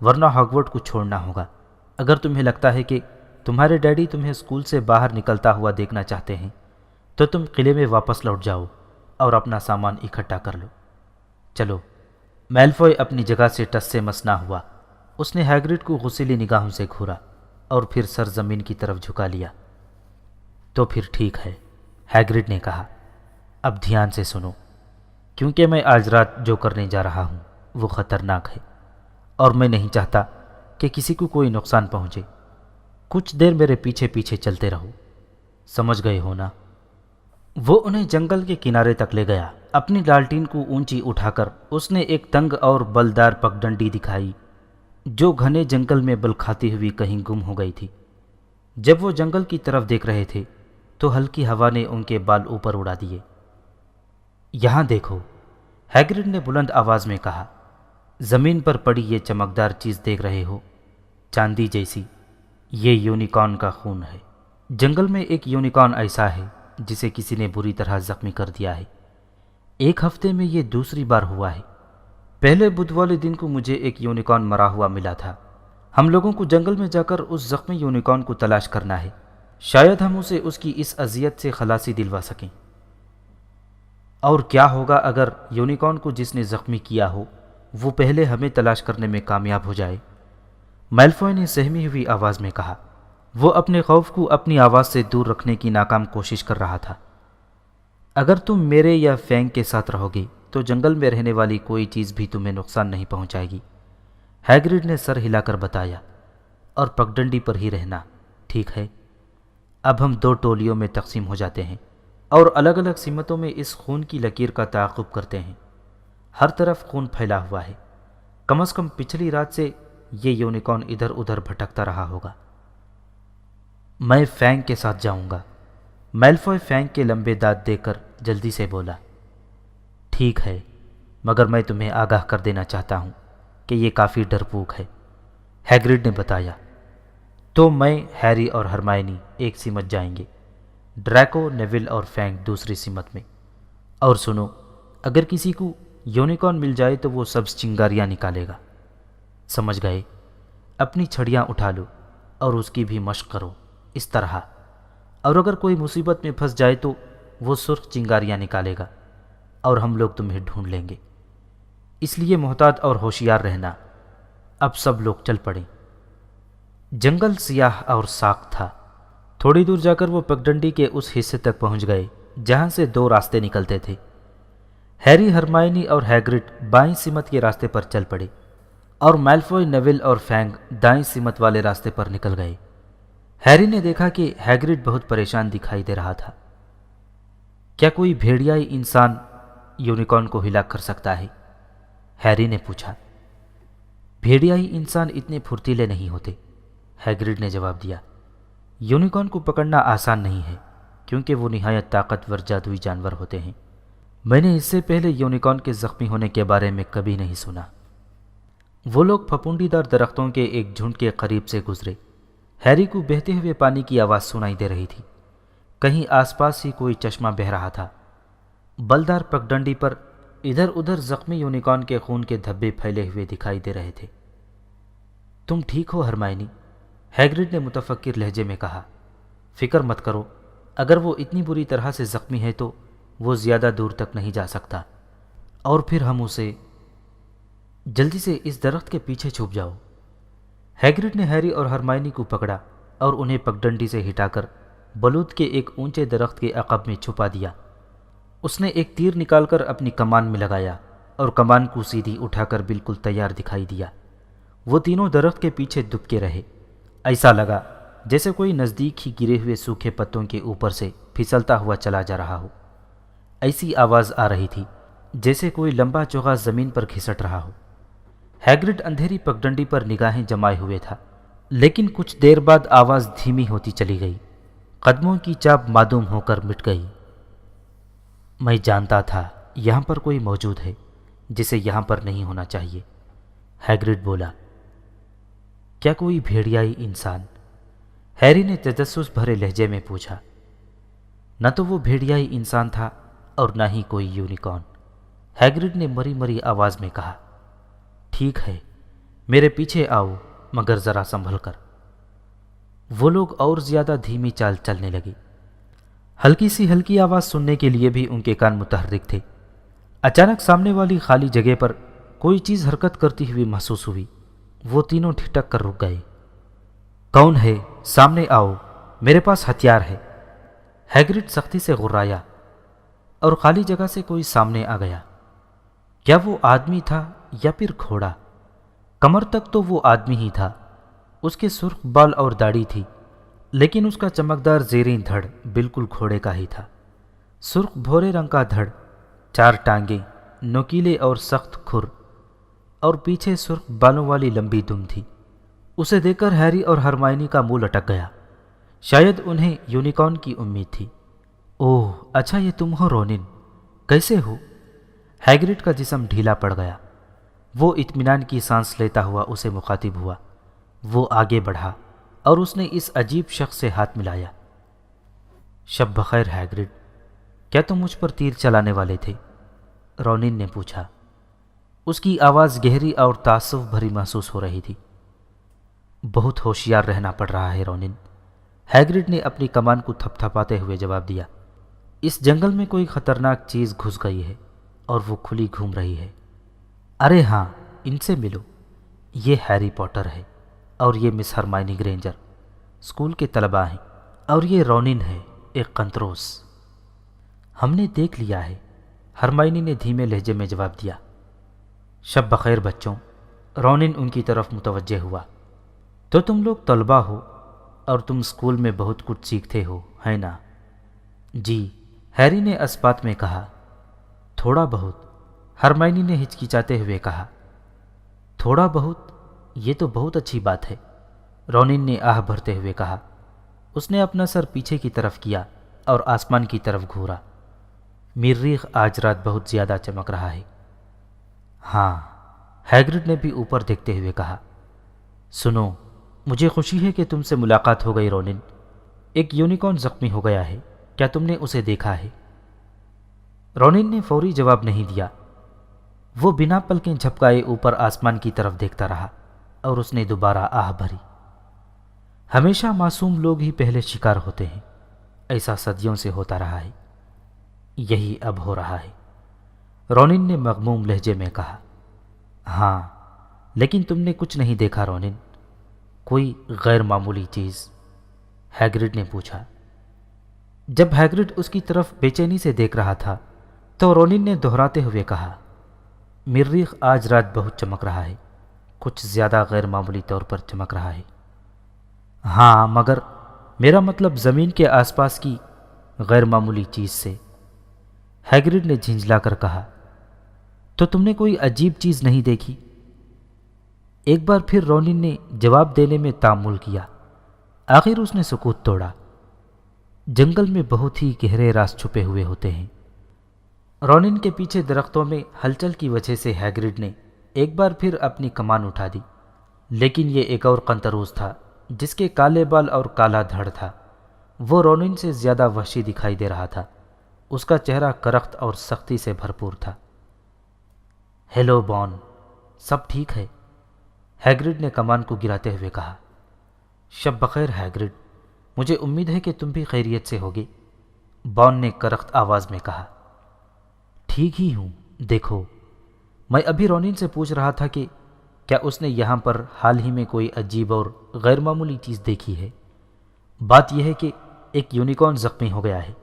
ورنہ ہاگورٹ کو چھوڑنا ہوگا۔ اگر تمہیں لگتا ہے کہ تمہارے ڈیڈی تمہیں اسکول سے باہر نکلتا ہوا دیکھنا چاہتے ہیں تو تم قلعے میں واپس لوٹ جاؤ اور اپنا سامان اکٹھا کر لو۔ چلو۔ میلفوئے اپنی جگہ سے ٹس سے مس نہ ہوا۔ اس نے ہیگرڈ کو غصیلی نگاہوں سے گھورا اور پھر سر زمین کی طرف جھکا لیا۔ تو پھر ٹھیک ہے، ہیگرڈ نے کہا۔ اب دھیان سے سنو، کیونکہ میں آج رات جو کرنے جا رہا ہوں وہ خطرناک ہے اور میں نہیں چاہتا کہ کسی کو کوئی نقصان پہنچے۔ کچھ دیر میرے پیچھے پیچھے چلتے رہو، سمجھ گئے ہو نا؟ وہ انہیں جنگل کے کنارے تک لے گیا۔ اپنی لالٹین کو اونچی اٹھا کر اس نے ایک تنگ اور بلدار پگڈنڈی دکھائی جو گھنے جنگل میں بل کھاتی ہوئی کہیں گم ہو گئی تھی۔ جب وہ جنگل کی طرف دیکھ رہے تھے تو ہلکی ہوا نے ان کے بال اوپر اڑا دیے۔ یہاں دیکھو، ہیگرڈ نے بلند آواز میں کہا۔ زمین پر پڑی یہ چمکدار چیز دیکھ رہے ہو، چاندی جیسی؟ یہ یونیکارن کا خون ہے۔ جنگل میں ایک یونیکارن ایسا ہے جسے کسی نے بری طرح زخمی کر دیا ہے۔ ایک ہفتے میں یہ دوسری بار ہوا ہے۔ پہلے بدھ والے دن کو مجھے ایک یونیکارن مرا ہوا ملا تھا۔ ہم لوگوں کو جنگل میں جا کر اس زخمی یونیکارن کو تلاش کرنا ہے، شاید ہم اسے اس کی اس اذیت سے خلاصی دلوا سکیں۔ اور کیا ہوگا اگر یونیکارن کو جس نے زخمی کیا ہو وہ پہلے ہمیں تلاش کرنے میں کامیاب ہو جائے؟ میلفوئے نے سہمی ہوئی آواز میں کہا۔ وہ اپنے خوف کو اپنی آواز سے دور رکھنے کی ناکام کوشش کر رہا تھا۔ اگر تم میرے یا فینگ کے ساتھ رہو گے تو جنگل میں رہنے والی کوئی چیز بھی تمہیں نقصان نہیں پہنچائے گی، ہیگرڈ نے سر ہلا کر بتایا، اور پگڈنڈی پر ہی رہنا، ٹھیک ہے؟ اب ہم 2 ٹولیوں میں تقسیم ہو جاتے ہیں اور الگ الگ سمتوں میں اس خون کی لکیر کا تعاقب کرتے ہیں۔ ہر طرف خون پھیلا ہوا ہے، کم از کم پچھلی رات سے یہ یونیکارن ادھر ادھر بھٹکتا رہا ہوگا۔ میں فینگ کے ساتھ جاؤں گا، میلفوئے فینگ کے لمبے دانت دیکھ کر جلدی سے بولا۔ ٹھیک ہے، مگر میں تمہیں آگاہ کر دینا چاہتا ہوں کہ یہ کافی ڈرپوک ہے، ہیگرڈ نے بتایا۔ تو میں، ہیری اور ہرمائنی ایک سمت جائیں گے، ڈریکو، نیول اور فینگ دوسری سمت میں۔ اور سنو، اگر کسی کو یونیکارن مل جائے تو وہ سبز چنگاریاں نکالے گا، سمجھ گئے؟ اپنی چھڑیاں اٹھا لو اور اس کی بھی مشق کرو، اس طرح۔ اور اگر کوئی مصیبت میں پھنس جائے تو وہ سرخ چنگاریاں نکالے گا اور ہم لوگ تمہیں ڈھونڈ لیں گے۔ اس لیے محتاط اور ہوشیار رہنا۔ اب سب لوگ چل پڑیں۔ جنگل سیاہ اور ساکھ تھا۔ تھوڑی دور جا کر وہ پگڈنڈی کے اس حصے تک پہنچ گئے جہاں سے 2 راستے نکلتے تھے۔ ہیری، ہرمائنی اور ہیگرڈ بائیں سمت کے راستے پر چل پڑے اور میلفوئے، نیول اور فینگ دائیں سمت والے راستے پر نکل گئے۔ ہیری نے دیکھا کہ ہیگرڈ بہت پریشان دکھائی دے رہا تھا۔ کیا کوئی بھیڑیائی انسان یونیکارن کو ہلاک کر سکتا ہے؟ ہیری نے پوچھا۔ بھیڑیائی انسان اتنے پھرتیلے نہیں ہوتے، ہیگرڈ نے جواب دیا۔ یونیکارن کو پکڑنا آسان نہیں ہے کیونکہ وہ نہایت طاقتور جادوئی جانور ہوتے ہیں۔ میں نے اس سے پہلے یونیکارن کے زخمی ہونے کے بارے میں کبھی نہیں سنا۔ وہ لوگ پھپھوندی دار درختوں کے ایک جھنڈ کے قریب سے گزرے۔ ہیری کو بہتے ہوئے پانی کی آواز سنائی دے رہی تھی۔ کہیں آس پاس ہی کوئی چشمہ بہہ رہا تھا۔ بلدار پگڈنڈی پر ادھر ادھر زخمی یونیکارن کے خون کے دھبے پھیلے ہوئے دکھائی دے رہے تھے۔ تم ٹھیک ہو ہرمائنی؟ ہیگرڈ نے متفکر لہجے میں کہا۔ فکر مت کرو، اگر وہ اتنی بری طرح سے زخمی ہے تو وہ زیادہ دور تک نہیں جا سکتا، اور پھر ہم اسے… جلدی سے اس درخت کے پیچھے چھپ جاؤ۔ ہیگرڈ نے ہیری اور ہرمائنی کو پکڑا اور انہیں پگڈنڈی سے ہٹا کر بلوط کے ایک اونچے درخت کے عقب میں چھپا دیا۔ اس نے ایک تیر نکال کر اپنی کمان میں لگایا اور کمان کو سیدھی اٹھا کر بالکل تیار دکھائی دیا۔ وہ تینوں درخت کے پیچھے دبکے رہے۔ ایسا لگا جیسے کوئی نزدیک ہی گرے ہوئے سوکھے پتوں کے اوپر سے پھسلتا ہوا چلا جا رہا ہو۔ ایسی آواز آ رہی تھی جیسے کوئی لمبا چوغا زمین پر گھسٹ رہا ہو۔ ہیگرڈ اندھیری پگڈنڈی پر نگاہیں جمائے ہوئے تھا، لیکن کچھ دیر بعد آواز دھیمی ہوتی چلی گئی، قدموں کی چاپ معدوم ہو کر مٹ گئی۔ میں جانتا تھا یہاں پر کوئی موجود ہے جسے یہاں پر نہیں ہونا چاہیے، ہیگرڈ بولا۔ کیا کوئی بھیڑیائی انسان؟ ہیری نے تجسس بھرے لہجے میں پوچھا۔ نہ تو وہ بھیڑیائی انسان تھا اور نہ ہی کوئی یونیکارن، ہیگرڈ نے مری مری آواز میں کہا۔ ٹھیک ہے، میرے پیچھے آؤ، مگر ذرا سنبھل کر۔ وہ لوگ اور زیادہ دھیمی چال چلنے لگے۔ ہلکی آواز سننے کے لیے بھی ان کے کان متحرک تھے۔ اچانک سامنے والی خالی جگہ پر کوئی چیز حرکت کرتی ہوئی محسوس ہوئی۔ وہ تینوں ٹھٹک کر رک گئے۔ کون ہے؟ سامنے آؤ، میرے پاس ہتھیار ہے، ہیگرڈ سختی سے غرایا، اور خالی جگہ سے کوئی سامنے آ گیا۔ کیا وہ آدمی تھا یا پھر گھوڑا؟ کمر تک تو وہ آدمی ہی تھا۔ اس کے سرخ بال اور داڑھی تھی، لیکن اس کا چمکدار زیریں دھڑ بالکل گھوڑے کا ہی تھا۔ سرخ بھورے رنگ کا دھڑ، 4 ٹانگیں، نوکیلے اور سخت کھر، اور پیچھے سرخ بالوں والی لمبی دم تھی۔ اسے دیکھ کر ہیری اور ہرمائنی کا منہ لٹک گیا۔ شاید انہیں یونیکارن کی امید تھی۔ اوہ، اچھا یہ تم ہو رونن، کیسے ہو؟ ہیگرڈ کا جسم ڈھیلا پڑ گیا۔ وہ اطمینان کی سانس لیتا ہوا اسے مخاطب ہوا۔ وہ آگے بڑھا اور اس نے اس عجیب شخص سے ہاتھ ملایا۔ شب بخیر ہیگرڈ، کیا تم مجھ پر تیر چلانے والے تھے؟ رونن نے پوچھا۔ اس کی آواز گہری اور تعصب بھری محسوس ہو رہی تھی۔ بہت ہوشیار رہنا پڑ رہا ہے رونن، ہیگرڈ نے اپنی کمان کو تھپ تھپاتے ہوئے جواب دیا۔ اس جنگل میں کوئی خطرناک چیز گھس گئی ہے اور وہ کھلی گھوم رہی ہے۔ ارے ہاں، ان سے ملو، یہ ہیری پوٹر ہے اور یہ مس ہرمائنی گرینجر، اسکول کے طلباء ہیں، اور یہ رونن ہے، ایک قنطروس۔ ہم نے دیکھ لیا ہے، ہرمائنی نے دھیمے لہجے میں جواب دیا۔ شب بخیر بچوں، رونن ان کی طرف متوجہ ہوا۔ تو تم لوگ طلباء ہو اور تم اسکول میں بہت کچھ سیکھتے ہو، ہے نا؟ جی، ہیری نے اسپات میں کہا۔ تھوڑا بہت، ہرمائنی نے ہچکچاتے ہوئے کہا۔ تھوڑا بہت؟ یہ تو بہت اچھی بات ہے، رونن نے آہ بھرتے ہوئے کہا۔ اس نے اپنا سر پیچھے کی طرف کیا اور آسمان کی طرف گھورا۔ مریخ آج رات بہت زیادہ چمک رہا ہے۔ ہاں، ہیگرڈ نے بھی اوپر دیکھتے ہوئے کہا۔ سنو، مجھے خوشی ہے کہ تم سے ملاقات ہو گئی رونن۔ ایک یونیکارن زخمی ہو گیا ہے، کیا تم نے اسے دیکھا ہے؟ رونن نے فوری جواب نہیں دیا۔ وہ بنا پلکیں جھپکائے اوپر آسمان کی طرف دیکھتا رہا اور اس نے دوبارہ آہ بھری۔ ہمیشہ معصوم لوگ ہی پہلے شکار ہوتے ہیں، ایسا صدیوں سے ہوتا رہا ہے، یہی اب ہو رہا ہے، رونن نے مغموم لہجے میں کہا۔ ہاں، لیکن تم نے کچھ نہیں دیکھا رونن؟ کوئی غیر معمولی چیز؟ ہیگرڈ نے پوچھا۔ جب ہیگرڈ اس کی طرف بے چینی سے دیکھ رہا تھا تو رونن نے دہراتے ہوئے کہا، مریخ آج رات بہت چمک رہا ہے، کچھ زیادہ غیر معمولی طور پر چمک رہا ہے۔ ہاں، مگر میرا مطلب زمین کے آس پاس کی غیر معمولی چیز سے، ہیگرڈ نے جھنجھلا کر کہا۔ تو تم نے کوئی عجیب چیز نہیں دیکھی؟ ایک بار پھر رونن نے جواب دینے میں تامل کیا۔ آخر اس نے سکوت توڑا۔ جنگل میں بہت ہی گہرے راز چھپے ہوئے ہوتے ہیں۔ رونن کے پیچھے درختوں میں ہلچل کی وجہ سے ہیگرڈ نے ایک بار پھر اپنی کمان اٹھا دی، لیکن یہ ایک اور قنطروس تھا جس کے کالے بال اور کالا دھڑ تھا۔ وہ رونن سے زیادہ وحشی دکھائی دے رہا تھا۔ اس کا چہرہ کرخت اور سختی سے بھرپور تھا۔ ہیلو بون، سب ٹھیک ہے؟ ہیگرڈ نے کمان کو گراتے ہوئے کہا۔ شب بخیر ہیگرڈ، مجھے امید ہے کہ تم بھی خیریت سے ہوگے، بون نے کرخت آواز میں کہا۔ ٹھیک ہی ہوں، دیکھو، میں ابھی رونن سے پوچھ رہا تھا کہ کیا اس نے یہاں پر حال ہی میں کوئی عجیب اور غیر معمولی چیز دیکھی ہے؟ بات یہ ہے کہ ایک یونیکارن زخمی ہو گیا ہے،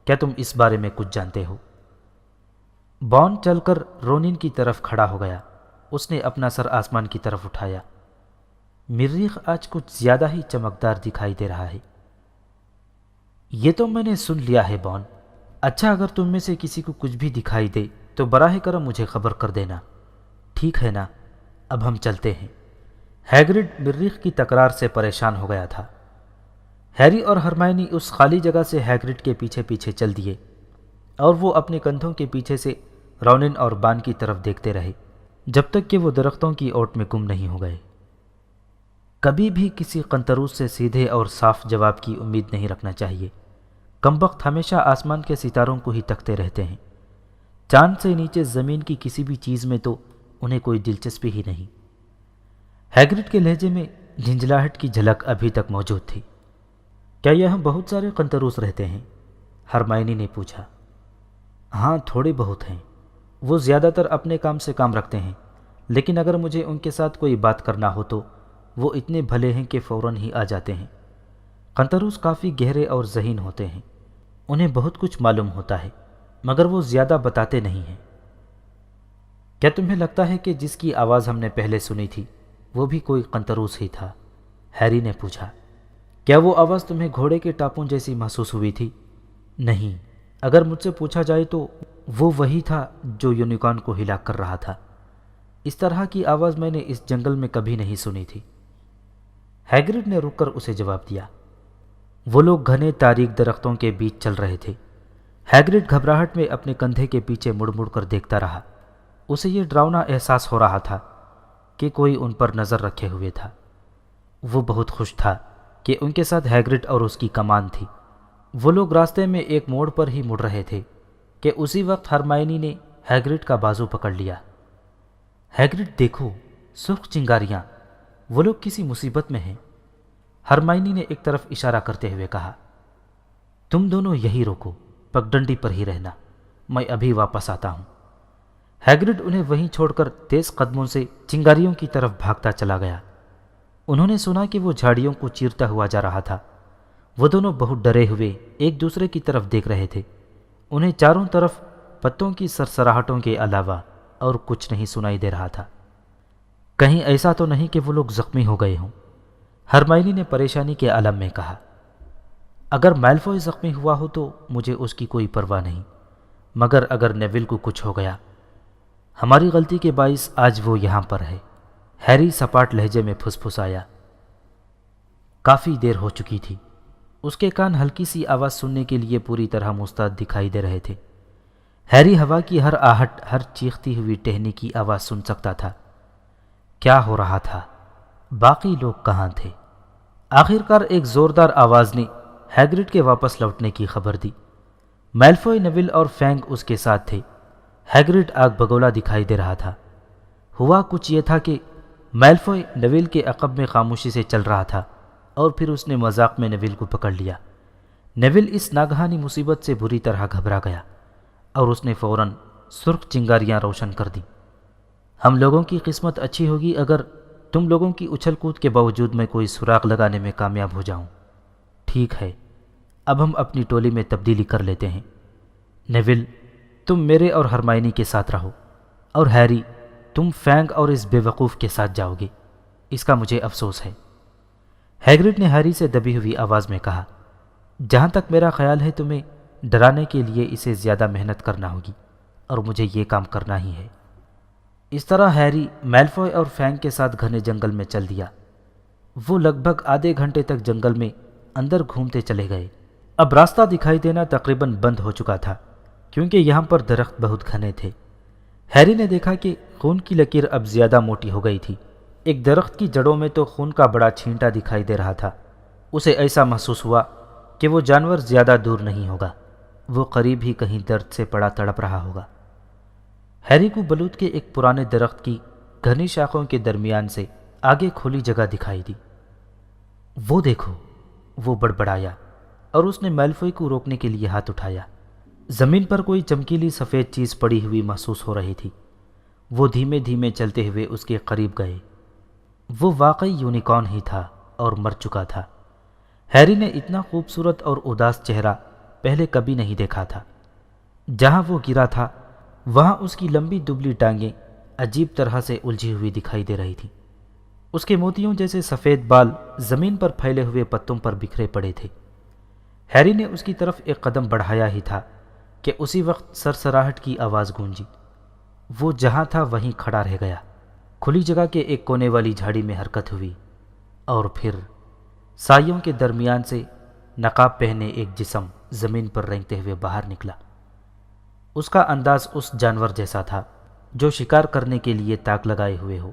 کیا تم اس بارے میں کچھ جانتے ہو؟ بان چل کر رونین کی طرف کھڑا ہو گیا۔ اس نے اپنا سر آسمان کی طرف اٹھایا۔ مریخ آج کچھ زیادہ ہی چمکدار دکھائی دے رہا ہے۔ یہ تو میں نے سن لیا ہے بان۔ اچھا، اگر تم میں سے کسی کو کچھ بھی دکھائی دے تو براہ کرم مجھے خبر کر دینا، ٹھیک ہے نا؟ اب ہم چلتے ہیں۔ ہیگرڈ مریخ کی تکرار سے پریشان ہو گیا تھا۔ ہیری اور ہرمائنی اس خالی جگہ سے ہیگرڈ کے پیچھے پیچھے چل دیے اور وہ اپنے کندھوں کے پیچھے سے رونن اور بان کی طرف دیکھتے رہے جب تک کہ وہ درختوں کی اوٹ میں گم نہیں ہو گئے۔ کبھی بھی کسی قنطروس سے سیدھے اور صاف جواب کی امید نہیں رکھنا چاہیے۔ کمبخت ہمیشہ آسمان کے ستاروں کو ہی تکتے رہتے ہیں، چاند سے نیچے زمین کی کسی بھی چیز میں تو انہیں کوئی دلچسپی ہی نہیں۔ ہیگرڈ کے لہجے میں جھنجھلاہٹ کی جھلک ابھی تک موجود تھی۔ کیا یہاں بہت سارے قنطروس رہتے ہیں؟ ہرمائنی نے پوچھا۔ ہاں، تھوڑے بہت ہیں۔ وہ زیادہ تر اپنے کام سے کام رکھتے ہیں، لیکن اگر مجھے ان کے ساتھ کوئی بات کرنا ہو تو وہ اتنے بھلے ہیں کہ فوراً ہی آ جاتے ہیں۔ قنطروس کافی گہرے اور ذہین ہوتے ہیں، انہیں بہت کچھ معلوم ہوتا ہے مگر وہ زیادہ بتاتے نہیں ہیں۔ کیا تمہیں لگتا ہے کہ جس کی آواز ہم نے پہلے سنی تھی وہ بھی کوئی قنطروس ہی تھا؟ ہیری نے پوچھا۔ کیا وہ آواز تمہیں گھوڑے کے ٹاپوں جیسی محسوس ہوئی تھی؟ نہیں، اگر مجھ سے پوچھا جائے تو وہ وہی تھا جو یونیکارن کو ہلاک کر رہا تھا۔ اس طرح کی آواز میں نے اس جنگل میں کبھی نہیں سنی تھی۔ ہیگرڈ نے رک کر اسے جواب دیا۔ وہ لوگ گھنے تاریک درختوں کے بیچ چل رہے تھے۔ ہیگرڈ گھبراہٹ میں اپنے کندھے کے پیچھے مڑ مڑ کر دیکھتا رہا۔ اسے یہ ڈراؤنا احساس ہو رہا تھا کہ کوئی ان پر نظر رکھے ہوئے تھا۔ وہ بہت خوش تھا کہ ان کے ساتھ ہیگرڈ اور اس کی کمان تھی۔ وہ لوگ راستے میں ایک موڑ پر ہی مڑ رہے تھے کہ اسی وقت ہرمائنی نے ہیگرڈ کا بازو پکڑ لیا۔ ہیگرڈ دیکھو، سرخ چنگاریاں، وہ لوگ کسی مصیبت میں ہیں۔ ہرمائنی نے ایک طرف اشارہ کرتے ہوئے کہا۔ تم دونوں یہی روکو، پگڈنڈی پر ہی رہنا، میں ابھی واپس آتا ہوں۔ ہیگرڈ انہیں وہیں چھوڑ کر تیز قدموں سے چنگاریوں کی طرف بھاگتا چلا گیا۔ انہوں نے سنا کہ وہ جھاڑیوں کو چیرتا ہوا جا رہا تھا۔ وہ دونوں بہت ڈرے ہوئے ایک دوسرے کی طرف دیکھ رہے تھے۔ انہیں چاروں طرف پتوں کی سرسراہٹوں کے علاوہ اور کچھ نہیں سنائی دے رہا تھا۔ کہیں ایسا تو نہیں کہ وہ لوگ زخمی ہو گئے ہوں؟ ہرمائنی نے پریشانی کے عالم میں کہا۔ اگر میلفوئے زخمی ہوا ہو تو مجھے اس کی کوئی پرواہ نہیں، مگر اگر نیویل کو کچھ ہو گیا، ہماری غلطی کے باعث آج وہ یہاں پر ہے۔ ہیری سپاٹ لہجے میں پھسپھسایا۔ کافی دیر ہو چکی تھی۔ اس کے کان ہلکی سی آواز سننے کے لیے پوری طرح مستعد دکھائی دے رہے تھے۔ ہیری ہوا کی ہر آہٹ، ہر چیختی ہوئی ٹہنی کی آواز سن سکتا تھا۔ کیا ہو رہا تھا؟ باقی لوگ کہاں تھے؟ آخرکار ایک زوردار آواز نے ہیگرڈ کے واپس لوٹنے کی خبر دی۔ میلفوئے، نیویل اور فینگ اس کے ساتھ تھے۔ ہیگرڈ آگ بگولا دکھائی دے رہا تھا۔ ہوا کچھ یہ تھا کہ میلفوئے نیویل کے عقب میں خاموشی سے چل رہا تھا اور پھر اس نے مذاق میں نیویل کو پکڑ لیا۔ نیویل اس ناگہانی مصیبت سے بری طرح گھبرا گیا اور اس نے فوراً سرخ چنگاریاں روشن کر دیں۔ ہم لوگوں کی قسمت اچھی ہوگی اگر تم لوگوں کی اچھل کود کے باوجود میں کوئی سراغ لگانے میں کامیاب ہو جاؤں۔ ٹھیک ہے، اب ہم اپنی ٹولی میں تبدیلی کر لیتے ہیں۔ نیویل، تم میرے اور ہرمائنی کے ساتھ رہو، اور ہیری، تم فینگ اور اس بے وقوف کے ساتھ جاؤ گے۔ اس کا مجھے افسوس ہے۔ ہیگرڈ نے ہیری سے دبی ہوئی آواز میں کہا۔ جہاں تک میرا خیال ہے تمہیں ڈرانے کے لیے اسے زیادہ محنت کرنا ہوگی اور مجھے یہ کام کرنا ہی ہے۔ اس طرح ہیری میلفوئے اور فینگ کے ساتھ گھنے جنگل میں چل دیا۔ وہ لگ بھگ آدھے گھنٹے تک جنگل میں اندر گھومتے چلے گئے۔ اب راستہ دکھائی دینا تقریباً بند ہو چکا تھا کیونکہ یہاں پر درخت بہت گھنے تھے۔ ہیری نے دیکھا کہ خون کی لکیر اب زیادہ موٹی ہو گئی تھی۔ ایک درخت کی جڑوں میں تو خون کا بڑا چھینٹا دکھائی دے رہا تھا۔ اسے ایسا محسوس ہوا کہ وہ جانور زیادہ دور نہیں ہوگا، وہ قریب ہی کہیں درد سے پڑا تڑپ رہا ہوگا۔ ہیری کو بلوط کے ایک پرانے درخت کی گھنی شاخوں کے درمیان سے آگے کھلی جگہ دکھائی دی۔ وہ دیکھو، وہ بڑبڑایا اور اس نے میلفوئے کو روکنے کے لیے ہاتھ اٹھایا۔ زمین پر کوئی چمکیلی سفید چیز پڑی ہوئی محسوس ہو رہی تھی۔ وہ دھیمے دھیمے چلتے ہوئے اس کے قریب گئے۔ وہ واقعی یونیکارن ہی تھا اور مر چکا تھا۔ ہیری نے اتنا خوبصورت اور اداس چہرہ پہلے کبھی نہیں دیکھا تھا۔ جہاں وہ گرا تھا وہاں اس کی لمبی دبلی ٹانگیں عجیب طرح سے الجھی ہوئی دکھائی دے رہی تھیں۔ اس کے موتیوں جیسے سفید بال زمین پر پھیلے ہوئے پتوں پر بکھرے پڑے تھے۔ ہیری نے اس کی طرف ایک قدم بڑھایا ہی تھا کہ اسی وقت سرسراہٹ کی آواز گونجی۔ وہ جہاں تھا وہیں کھڑا رہ گیا۔ کھلی جگہ کے ایک کونے والی جھاڑی میں حرکت ہوئی اور پھر سایوں کے درمیان سے نقاب پہنے ایک جسم زمین پر رینگتے ہوئے باہر نکلا۔ اس کا انداز اس جانور جیسا تھا جو شکار کرنے کے لیے تاک لگائے ہوئے ہو۔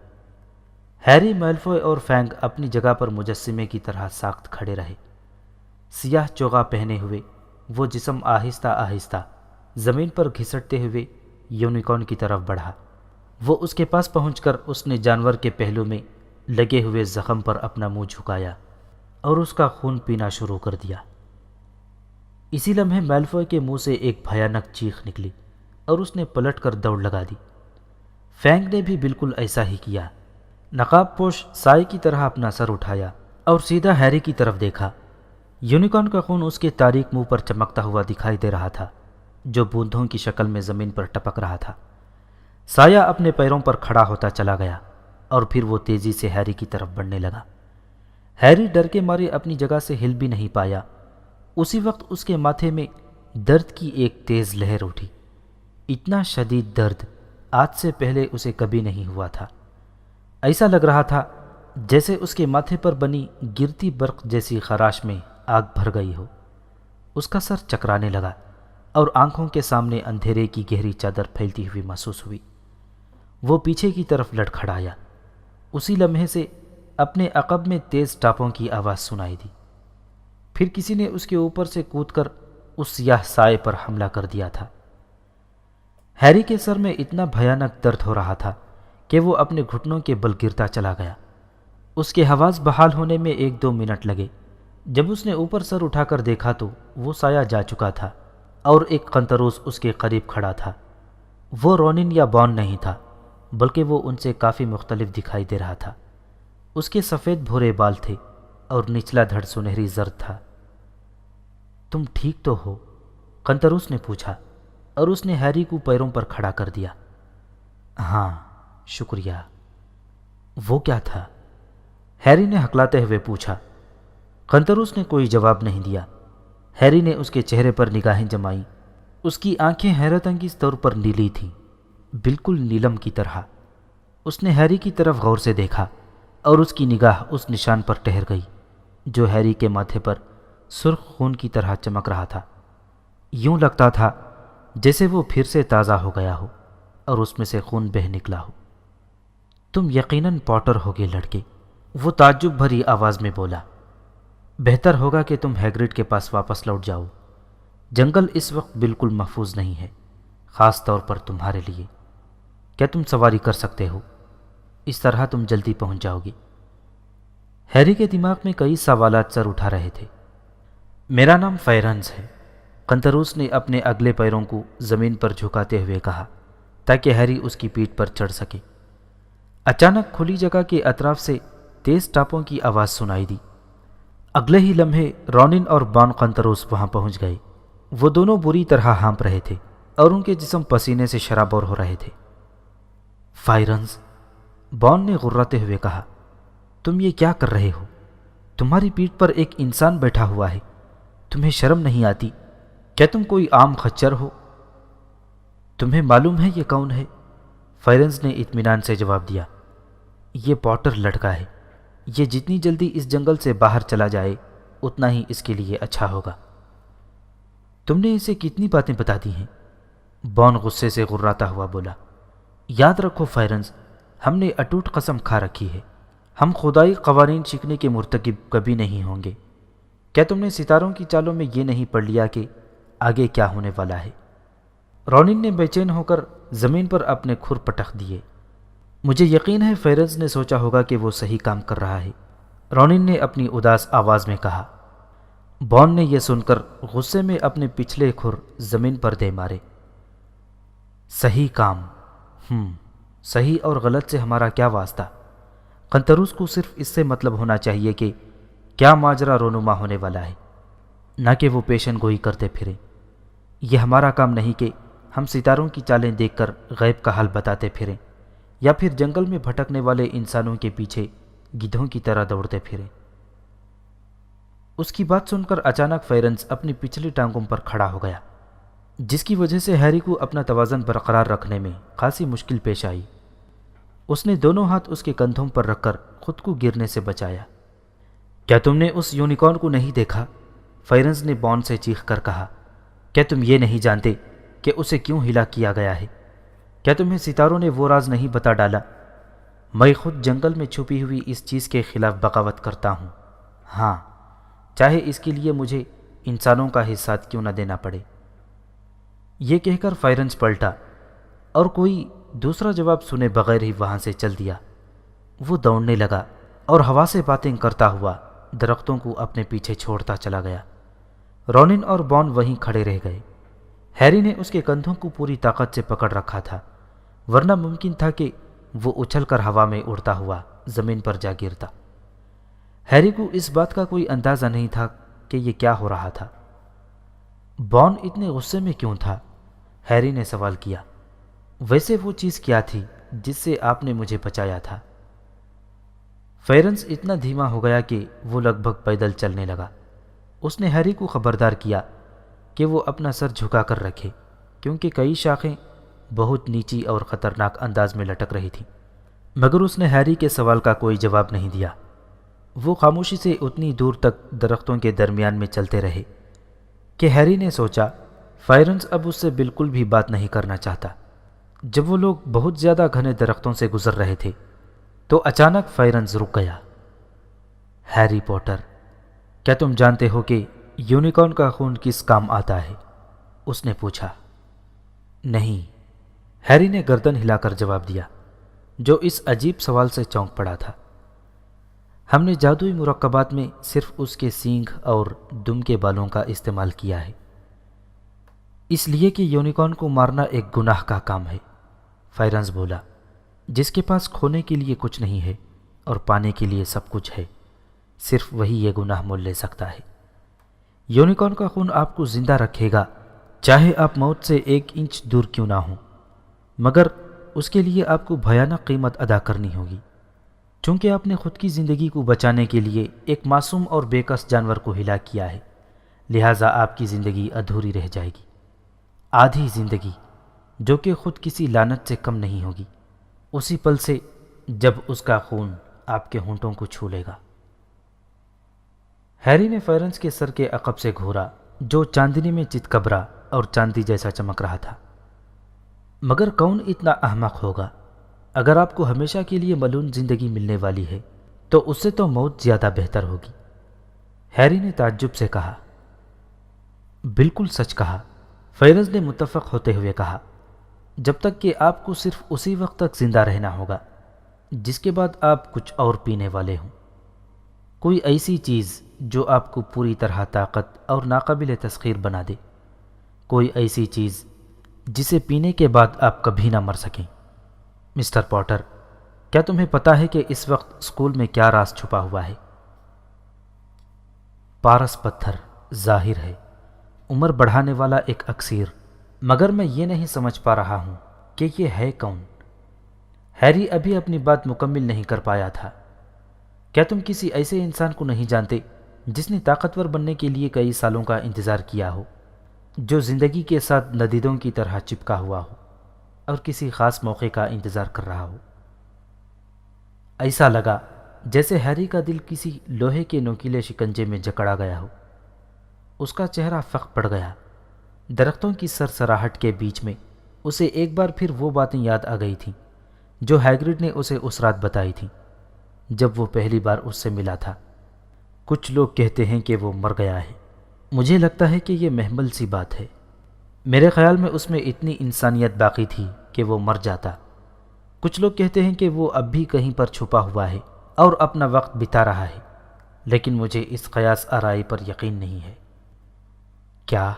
ہیری، میلفوئے اور فینگ اپنی جگہ پر مجسمے کی طرح ساخت کھڑے رہے۔ سیاہ چوغا پہنے ہوئے وہ جسم آہستہ آہستہ زمین پر گھسٹتے ہوئے یونیکارن کی طرف بڑھا۔ وہ اس کے پاس پہنچ کر اس نے جانور کے پہلو میں لگے ہوئے زخم پر اپنا منہ جھکایا اور اس کا خون پینا شروع کر دیا۔ اسی لمحے میلفوئے کے منہ سے ایک بھیانک چیخ نکلی اور اس نے پلٹ کر دوڑ لگا دی۔ فینگ نے بھی بالکل ایسا ہی کیا۔ نقاب پوش سائے کی طرح اپنا سر اٹھایا اور سیدھا ہیری کی طرف دیکھا۔ یونیکارن کا خون اس کے تاریک منہ پر چمکتا ہوا دکھائی دے رہا تھا جو بوندوں کی شکل میں زمین پر ٹپک رہا تھا۔ سایہ اپنے پیروں پر کھڑا ہوتا چلا گیا اور پھر وہ تیزی سے ہیری کی طرف بڑھنے لگا۔ ہیری ڈر کے مارے اپنی جگہ سے ہل بھی نہیں پایا۔ اسی وقت اس کے ماتھے میں درد کی ایک تیز لہر اٹھی۔ اتنا شدید درد آج سے پہلے اسے کبھی نہیں ہوا تھا۔ ایسا لگ رہا تھا جیسے اس کے ماتھے پر بنی گرتی برق جیسی خراش میں آگ بھر گئی ہو۔ اس کا سر چکرانے لگا اور آنکھوں کے سامنے اندھیرے کی گہری چادر پھیلتی ہوئی محسوس ہوئی۔ وہ پیچھے کی طرف لڑکھڑایا۔ اسی لمحے سے اپنے عقب میں تیز ٹاپوں کی آواز سنائی دی۔ پھر کسی نے اس کے اوپر سے کود کر اس سیاہ سائے پر حملہ کر دیا تھا۔ ہیری کے سر میں اتنا بھیانک درد ہو رہا تھا کہ وہ اپنے گھٹنوں کے بل گرتا چلا گیا۔ اس کے حواس بحال ہونے میں 1-2 منٹ لگے۔ جب اس نے اوپر سر اٹھا کر دیکھا تو وہ سایہ جا چکا تھا اور ایک قنطروس اس کے قریب کھڑا تھا۔ وہ رونن یا بون نہیں تھا بلکہ وہ ان سے کافی مختلف دکھائی دے رہا تھا۔ اس کے سفید بھورے بال تھے اور نچلا دھڑ سنہری زرد تھا۔ تم ٹھیک تو ہو؟ قنطروس نے پوچھا اور اس نے ہیری کو پیروں پر کھڑا کر دیا۔ ہاں شکریہ۔ وہ کیا تھا؟ ہیری نے ہکلاتے ہوئے پوچھا۔ قنطروس نے کوئی جواب نہیں دیا۔ ہیری نے اس کے چہرے پر نگاہیں جمائیں۔ اس کی آنکھیں حیرت انگیز طور پر نیلی تھیں، بالکل نیلم کی طرح۔ اس نے ہیری کی طرف غور سے دیکھا اور اس کی نگاہ اس نشان پر ٹھہر گئی جو ہیری کے ماتھے پر سرخ خون کی طرح چمک رہا تھا۔ یوں لگتا تھا جیسے وہ پھر سے تازہ ہو گیا ہو اور اس میں سے خون بہہ نکلا ہو۔ تم یقیناً پاٹر ہوگے لڑکے، وہ تعجب بھری آواز میں بولا۔ بہتر ہوگا کہ تم ہیگرڈ کے پاس واپس لوٹ جاؤ۔ جنگل اس وقت بالکل محفوظ نہیں ہے، خاص طور پر تمہارے لیے۔ کیا تم سواری کر سکتے ہو؟ اس طرح تم جلدی پہنچ جاؤ گے۔ ہیری کے دماغ میں کئی سوالات سر اٹھا رہے تھے۔ میرا نام فیرنز ہے، قنطروس نے اپنے اگلے پیروں کو زمین پر جھکاتے ہوئے کہا تاکہ ہیری اس کی پیٹھ پر چڑھ سکے۔ اچانک کھلی جگہ کے اطراف سے تیز ٹاپوں کی آواز سنائی دی۔ اگلے ہی لمحے رونن اور بان قنطروس وہاں پہنچ گئے۔ وہ دونوں بری طرح ہانپ رہے تھے اور ان کے جسم پسینے سے شرابور ہو رہے تھے۔ فائرنز، بان نے غراتے ہوئے کہا، تم یہ کیا کر رہے ہو؟ تمہاری پیٹھ پر ایک انسان بیٹھا ہوا ہے، تمہیں شرم نہیں آتی؟ کیا تم کوئی عام خچر ہو؟ تمہیں معلوم ہے یہ کون ہے؟ فائرنز نے اطمینان سے جواب دیا، یہ پاٹر لڑکا ہے۔ یہ جتنی جلدی اس جنگل سے باہر چلا جائے اتنا ہی اس کے لیے اچھا ہوگا۔ تم نے اسے کتنی باتیں بتا دی ہیں؟ بان غصے سے غراتا ہوا بولا۔ یاد رکھو فائرنز، ہم نے اٹوٹ قسم کھا رکھی ہے، ہم خدائی قوانین شکنی کے مرتکب کبھی نہیں ہوں گے۔ کیا تم نے ستاروں کی چالوں میں یہ نہیں پڑھ لیا کہ آگے کیا ہونے والا ہے؟ رونن نے بے چین ہو کر زمین پر اپنے کھر پٹخ دیے۔ مجھے یقین ہے فائرنز نے سوچا ہوگا کہ وہ صحیح کام کر رہا ہے، رونن نے اپنی اداس آواز میں کہا۔ بان نے یہ سن کر غصے میں اپنے پچھلے کھر زمین پر دے مارے۔ صحیح کام، صحیح اور غلط سے ہمارا کیا واسطہ؟ قنطروس کو صرف اس سے مطلب ہونا چاہیے کہ کیا ماجرا رونما ہونے والا ہے، نہ کہ وہ پیشن گوئی کرتے پھریں۔ یہ ہمارا کام نہیں کہ ہم ستاروں کی چالیں دیکھ کر غیب کا حال بتاتے پھریں یا پھر جنگل میں بھٹکنے والے انسانوں کے پیچھے گدھوں کی طرح دوڑتے پھریں۔ اس کی بات سن کر اچانک فیرنس اپنی پچھلی ٹانگوں پر کھڑا ہو گیا، جس کی وجہ سے ہیری کو اپنا توازن برقرار رکھنے میں خاصی مشکل پیش آئی۔ اس نے دونوں ہاتھ اس کے کندھوں پر رکھ کر خود کو گرنے سے بچایا۔ کیا تم نے اس یونیکارن کو نہیں دیکھا؟ فیرنس نے بان سے چیخ کر کہا۔ کیا تم یہ نہیں جانتے کہ اسے کیوں ہلاک کیا گیا ہے؟ کیا تمہیں ستاروں نے وہ راز نہیں بتا ڈالا؟ میں خود جنگل میں چھپی ہوئی اس چیز کے خلاف بغاوت کرتا ہوں، ہاں، چاہے اس کے لیے مجھے انسانوں کا حصہ کیوں نہ دینا پڑے۔ یہ کہہ کر فیرنس پلٹا اور کوئی دوسرا جواب سنے بغیر ہی وہاں سے چل دیا۔ وہ دوڑنے لگا اور ہوا سے باتیں کرتا ہوا درختوں کو اپنے پیچھے چھوڑتا چلا گیا۔ رونن اور بان وہیں کھڑے رہ گئے۔ ہیری نے اس کے کندھوں کو پوری طاقت سے پکڑ رکھا تھا، ورنہ ممکن تھا کہ وہ اچھل کر ہوا میں اڑتا ہوا زمین پر جا گرتا۔ ہیری کو اس بات کا کوئی اندازہ نہیں تھا کہ یہ کیا ہو رہا تھا۔ بان اتنے غصے میں کیوں تھا؟ ہیری نے سوال کیا۔ ویسے وہ چیز کیا تھی جس سے آپ نے مجھے بچایا تھا؟ فیرنس اتنا دھیما ہو گیا کہ وہ لگ بھگ پیدل چلنے لگا۔ اس نے ہیری کو خبردار کیا کہ وہ اپنا سر جھکا کر رکھے، کیونکہ کئی شاخیں بہت نیچی اور خطرناک انداز میں لٹک رہی تھیں، مگر اس نے ہیری کے سوال کا کوئی جواب نہیں دیا۔ وہ خاموشی سے اتنی دور تک درختوں کے درمیان میں چلتے رہے کہ ہیری نے سوچا فیرنس اب اس سے بالکل بھی بات نہیں کرنا چاہتا۔ جب وہ لوگ بہت زیادہ گھنے درختوں سے گزر رہے تھے تو اچانک فیرنس رک گیا۔ ہیری پوٹر، کیا تم جانتے ہو کہ یونیکارن کا خون کس کام آتا ہے؟ اس نے پوچھا۔ نہیں، ہیری نے گردن ہلا کر جواب دیا، جو اس عجیب سوال سے چونک پڑا تھا۔ ہم نے جادوئی مرکبات میں صرف اس کے سینگ اور دم کے بالوں کا استعمال کیا ہے، اس لیے کہ یونیکارن کو مارنا ایک گناہ کا کام ہے، فیرنس بولا۔ جس کے پاس کھونے کے لیے کچھ نہیں ہے اور پانے کے لیے سب کچھ ہے، صرف وہی یہ گناہ مول لے سکتا ہے۔ یونیکارن کا خون آپ کو زندہ رکھے گا، چاہے آپ موت سے 1 انچ دور کیوں نہ ہوں، مگر اس کے لیے آپ کو بھیانک قیمت ادا کرنی ہوگی۔ چونکہ آپ نے خود کی زندگی کو بچانے کے لیے ایک معصوم اور بے کس جانور کو ہلاک کیا ہے، لہٰذا آپ کی زندگی ادھوری رہ جائے گی، آدھی زندگی، جو کہ خود کسی لعنت سے کم نہیں ہوگی، اسی پل سے جب اس کا خون آپ کے ہونٹوں کو چھو لے گا۔ ہیری نے فیرنس کے سر کے عقب سے گھورا، جو چاندنی میں چتکبرا اور چاندی جیسا چمک رہا تھا۔ مگر کون اتنا احمق ہوگا؟ اگر آپ کو ہمیشہ کے لیے ملون زندگی ملنے والی ہے تو اس سے تو موت زیادہ بہتر ہوگی، ہیری نے تعجب سے کہا۔ بالکل سچ کہا، فیرنس نے متفق ہوتے ہوئے کہا، جب تک کہ آپ کو صرف اسی وقت تک زندہ رہنا ہوگا جس کے بعد آپ کچھ اور پینے والے ہوں، کوئی ایسی چیز جو آپ کو پوری طرح طاقت اور ناقابل تسخیر بنا دے، کوئی ایسی چیز جسے پینے کے بعد آپ کبھی نہ مر سکیں۔ مسٹر پوٹر، کیا تمہیں پتا ہے کہ اس وقت اسکول میں کیا راز چھپا ہوا ہے؟ پارس پتھر ظاہر ہے، عمر بڑھانے والا ایک اکسیر، مگر میں یہ نہیں سمجھ پا رہا ہوں کہ یہ ہے کون؟ ہیری ابھی اپنی بات مکمل نہیں کر پایا تھا۔ کیا تم کسی ایسے انسان کو نہیں جانتے جس نے طاقتور بننے کے لیے کئی سالوں کا انتظار کیا ہو، جو زندگی کے ساتھ ندیدوں کی طرح چپکا ہوا ہو اور کسی خاص موقع کا انتظار کر رہا ہو؟ ایسا لگا جیسے ہیری کا دل کسی لوہے کے نوکیلے شکنجے میں جکڑا گیا ہو۔ اس کا چہرہ فق پڑ گیا۔ درختوں کی سرسراہٹ کے بیچ میں اسے ایک بار پھر وہ باتیں یاد آ گئی تھیں جو ہیگرڈ نے اسے اس رات بتائی تھیں جب وہ پہلی بار اس سے ملا تھا۔ کچھ لوگ کہتے ہیں کہ وہ مر گیا ہے، مجھے لگتا ہے کہ یہ محمل سی بات ہے۔ میرے خیال میں اس میں اتنی انسانیت باقی تھی کہ وہ مر جاتا۔ کچھ لوگ کہتے ہیں کہ وہ اب بھی کہیں پر چھپا ہوا ہے اور اپنا وقت بتا رہا ہے، لیکن مجھے اس قیاس آرائی پر یقین نہیں ہے۔ کیا؟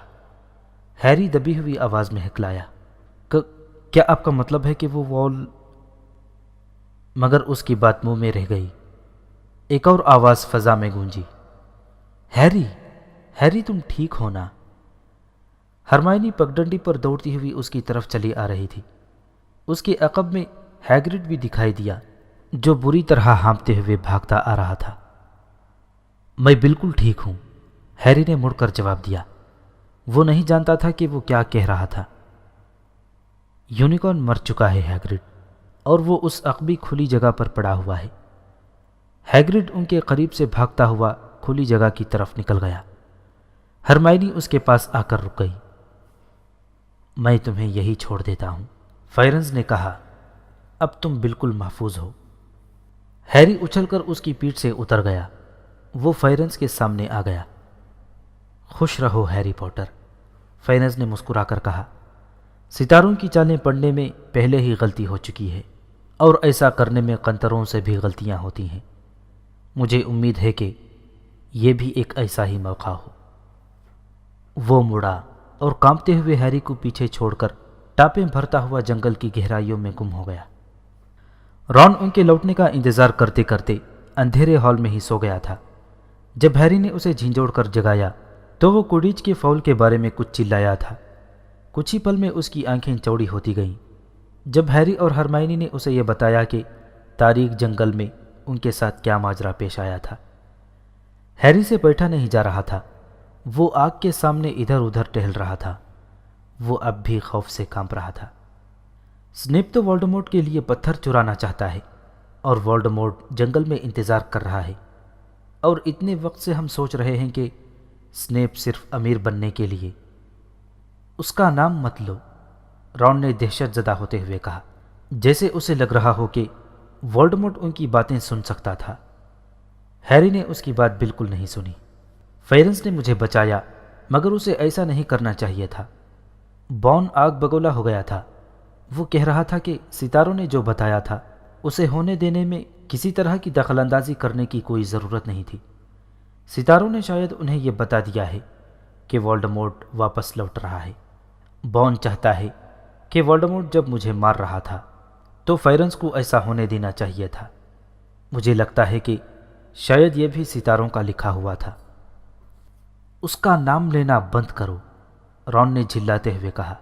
ہیری دبی ہوئی آواز میں ہکلایا۔ کیا آپ کا مطلب ہے کہ وہ وال؟ مگر اس کی بات منہ میں رہ گئی۔ ایک اور آواز فضا میں گونجی، ہیری، ہیری تم ٹھیک ہو نا؟ ہرمائنی پگڈنڈی پر دوڑتی ہوئی اس کی طرف چلی آ رہی تھی۔ اس کے عقب میں ہیگرڈ بھی دکھائی دیا، جو بری طرح ہانپتے ہوئے بھاگتا آ رہا تھا۔ میں بالکل ٹھیک ہوں، ہیری نے مڑ کر جواب دیا۔ وہ نہیں جانتا تھا کہ وہ کیا کہہ رہا تھا۔ یونیکارن مر چکا ہے ہیگرڈ، اور وہ اس عقبی کھلی جگہ پر پڑا ہوا ہے۔ ہیگرڈ ان کے قریب سے بھاگتا ہوا کھلی جگہ کی طرف نکل گیا۔ ہرمائنی اس کے پاس آ کر رک گئی۔ میں تمہیں یہی چھوڑ دیتا ہوں، فائرنز نے کہا، اب تم بالکل محفوظ ہو۔ ہیری اچھل کر اس کی پیٹھ سے اتر گیا۔ وہ فائرنز کے سامنے آ گیا۔ خوش رہو ہیری پوٹر، فائرنز نے مسکرا کر کہا۔ ستاروں کی چالیں پڑھنے میں پہلے ہی غلطی ہو چکی ہے، اور ایسا کرنے میں قنطروں سے بھی غلطیاں ہوتی ہیں۔ مجھے امید ہے کہ یہ بھی ایک ایسا ہی موقع ہو۔ وہ مڑا اور کانپتے ہوئے ہیری کو پیچھے چھوڑ کر ٹاپیں بھرتا ہوا جنگل کی گہرائیوں میں گم ہو گیا۔ رون ان کے لوٹنے کا انتظار کرتے کرتے اندھیرے ہال میں ہی سو گیا تھا۔ جب ہیری نے اسے جھنجھوڑ کر جگایا تو وہ کوڈیچ کے فاؤل کے بارے میں کچھ چلایا تھا۔ کچھ ہی پل میں اس کی آنکھیں چوڑی ہوتی گئیں جب ہیری اور ہرمائنی نے اسے یہ بتایا کہ تاریک جنگل میں ان کے ساتھ کیا ماجرا پیش آیا تھا۔ ہیری سے بیٹھا نہیں جا رہا تھا۔ وہ آگ کے سامنے ادھر ادھر ٹہل رہا تھا۔ وہ اب بھی خوف سے کانپ رہا تھا۔ سنیپ تو وولڈمورٹ کے لیے پتھر چرانا چاہتا ہے، اور وولڈمورٹ جنگل میں انتظار کر رہا ہے، اور اتنے وقت سے ہم سوچ رہے ہیں کہ سنیپ صرف امیر بننے کے لیے۔ اس کا نام مت لو، رون نے دہشت زدہ ہوتے ہوئے کہا، جیسے اسے لگ رہا ہو کہ وولڈمورٹ ان کی باتیں سن سکتا تھا۔ ہیری نے اس کی بات بالکل نہیں سنی۔ فائرنز نے مجھے بچایا، مگر اسے ایسا نہیں کرنا چاہیے تھا۔ بون آگ بگولا ہو گیا تھا۔ وہ کہہ رہا تھا کہ ستاروں نے جو بتایا تھا اسے ہونے دینے میں کسی طرح کی دخل اندازی کرنے کی کوئی ضرورت نہیں تھی۔ ستاروں نے شاید انہیں یہ بتا دیا ہے کہ وولڈمورٹ واپس لوٹ رہا ہے۔ بون چاہتا ہے کہ وولڈمورٹ جب مجھے مار رہا تھا تو فائرنز کو ایسا ہونے دینا چاہیے تھا۔ مجھے لگتا ہے کہ شاید یہ بھی ستاروں کا لکھا ہوا تھا۔ اس کا نام لینا بند کرو، رون نے جھلاتے ہوئے کہا۔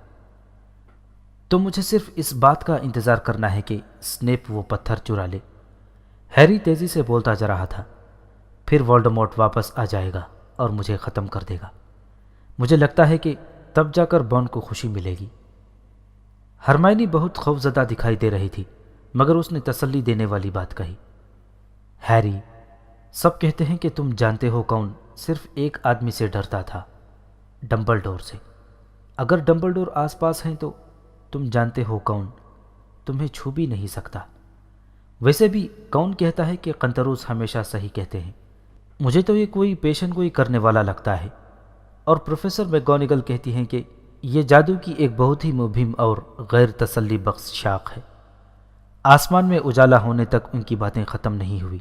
تو مجھے صرف اس بات کا انتظار کرنا ہے کہ سنیپ وہ پتھر چرا لے، ہیری تیزی سے بولتا جا رہا تھا۔ پھر وولڈمورٹ واپس آ جائے گا اور مجھے ختم کر دے گا۔ مجھے لگتا ہے کہ تب جا کر بون کو خوشی ملے گی۔ ہرمائنی بہت خوفزدہ دکھائی دے رہی تھی، مگر اس نے تسلی دینے والی بات کہی۔ ہیری، سب کہتے ہیں کہ تم جانتے ہو کون صرف ایک آدمی سے ڈرتا تھا، ڈمبلڈور سے۔ اگر ڈمبلڈور آس پاس ہیں تو تم جانتے ہو کون تمہیں چھو بھی نہیں سکتا۔ ویسے بھی کون کہتا ہے کہ قنطروس ہمیشہ صحیح کہتے ہیں؟ مجھے تو یہ کوئی پیشن گوئی کرنے والا لگتا ہے، اور پروفیسر میگونیگل کہتی ہیں کہ یہ جادو کی ایک بہت ہی مبہم اور غیر تسلی بخش شاخ ہے۔ آسمان میں اجالا ہونے تک ان کی باتیں ختم نہیں ہوئی۔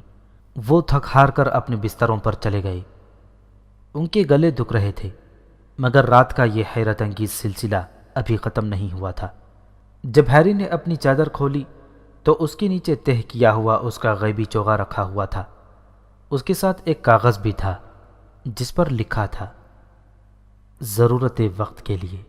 وہ تھک ہار کر اپنے بستروں پر چلے گئے۔ ان کے گلے دکھ رہے تھے، مگر رات کا یہ حیرت انگیز سلسلہ ابھی ختم نہیں ہوا تھا۔ جب ہیری نے اپنی چادر کھولی تو اس کے نیچے تہہ کیا ہوا اس کا غیبی چوغا رکھا ہوا تھا۔ اس کے ساتھ ایک کاغذ بھی تھا جس پر لکھا تھا، ضرورت وقت کے لیے۔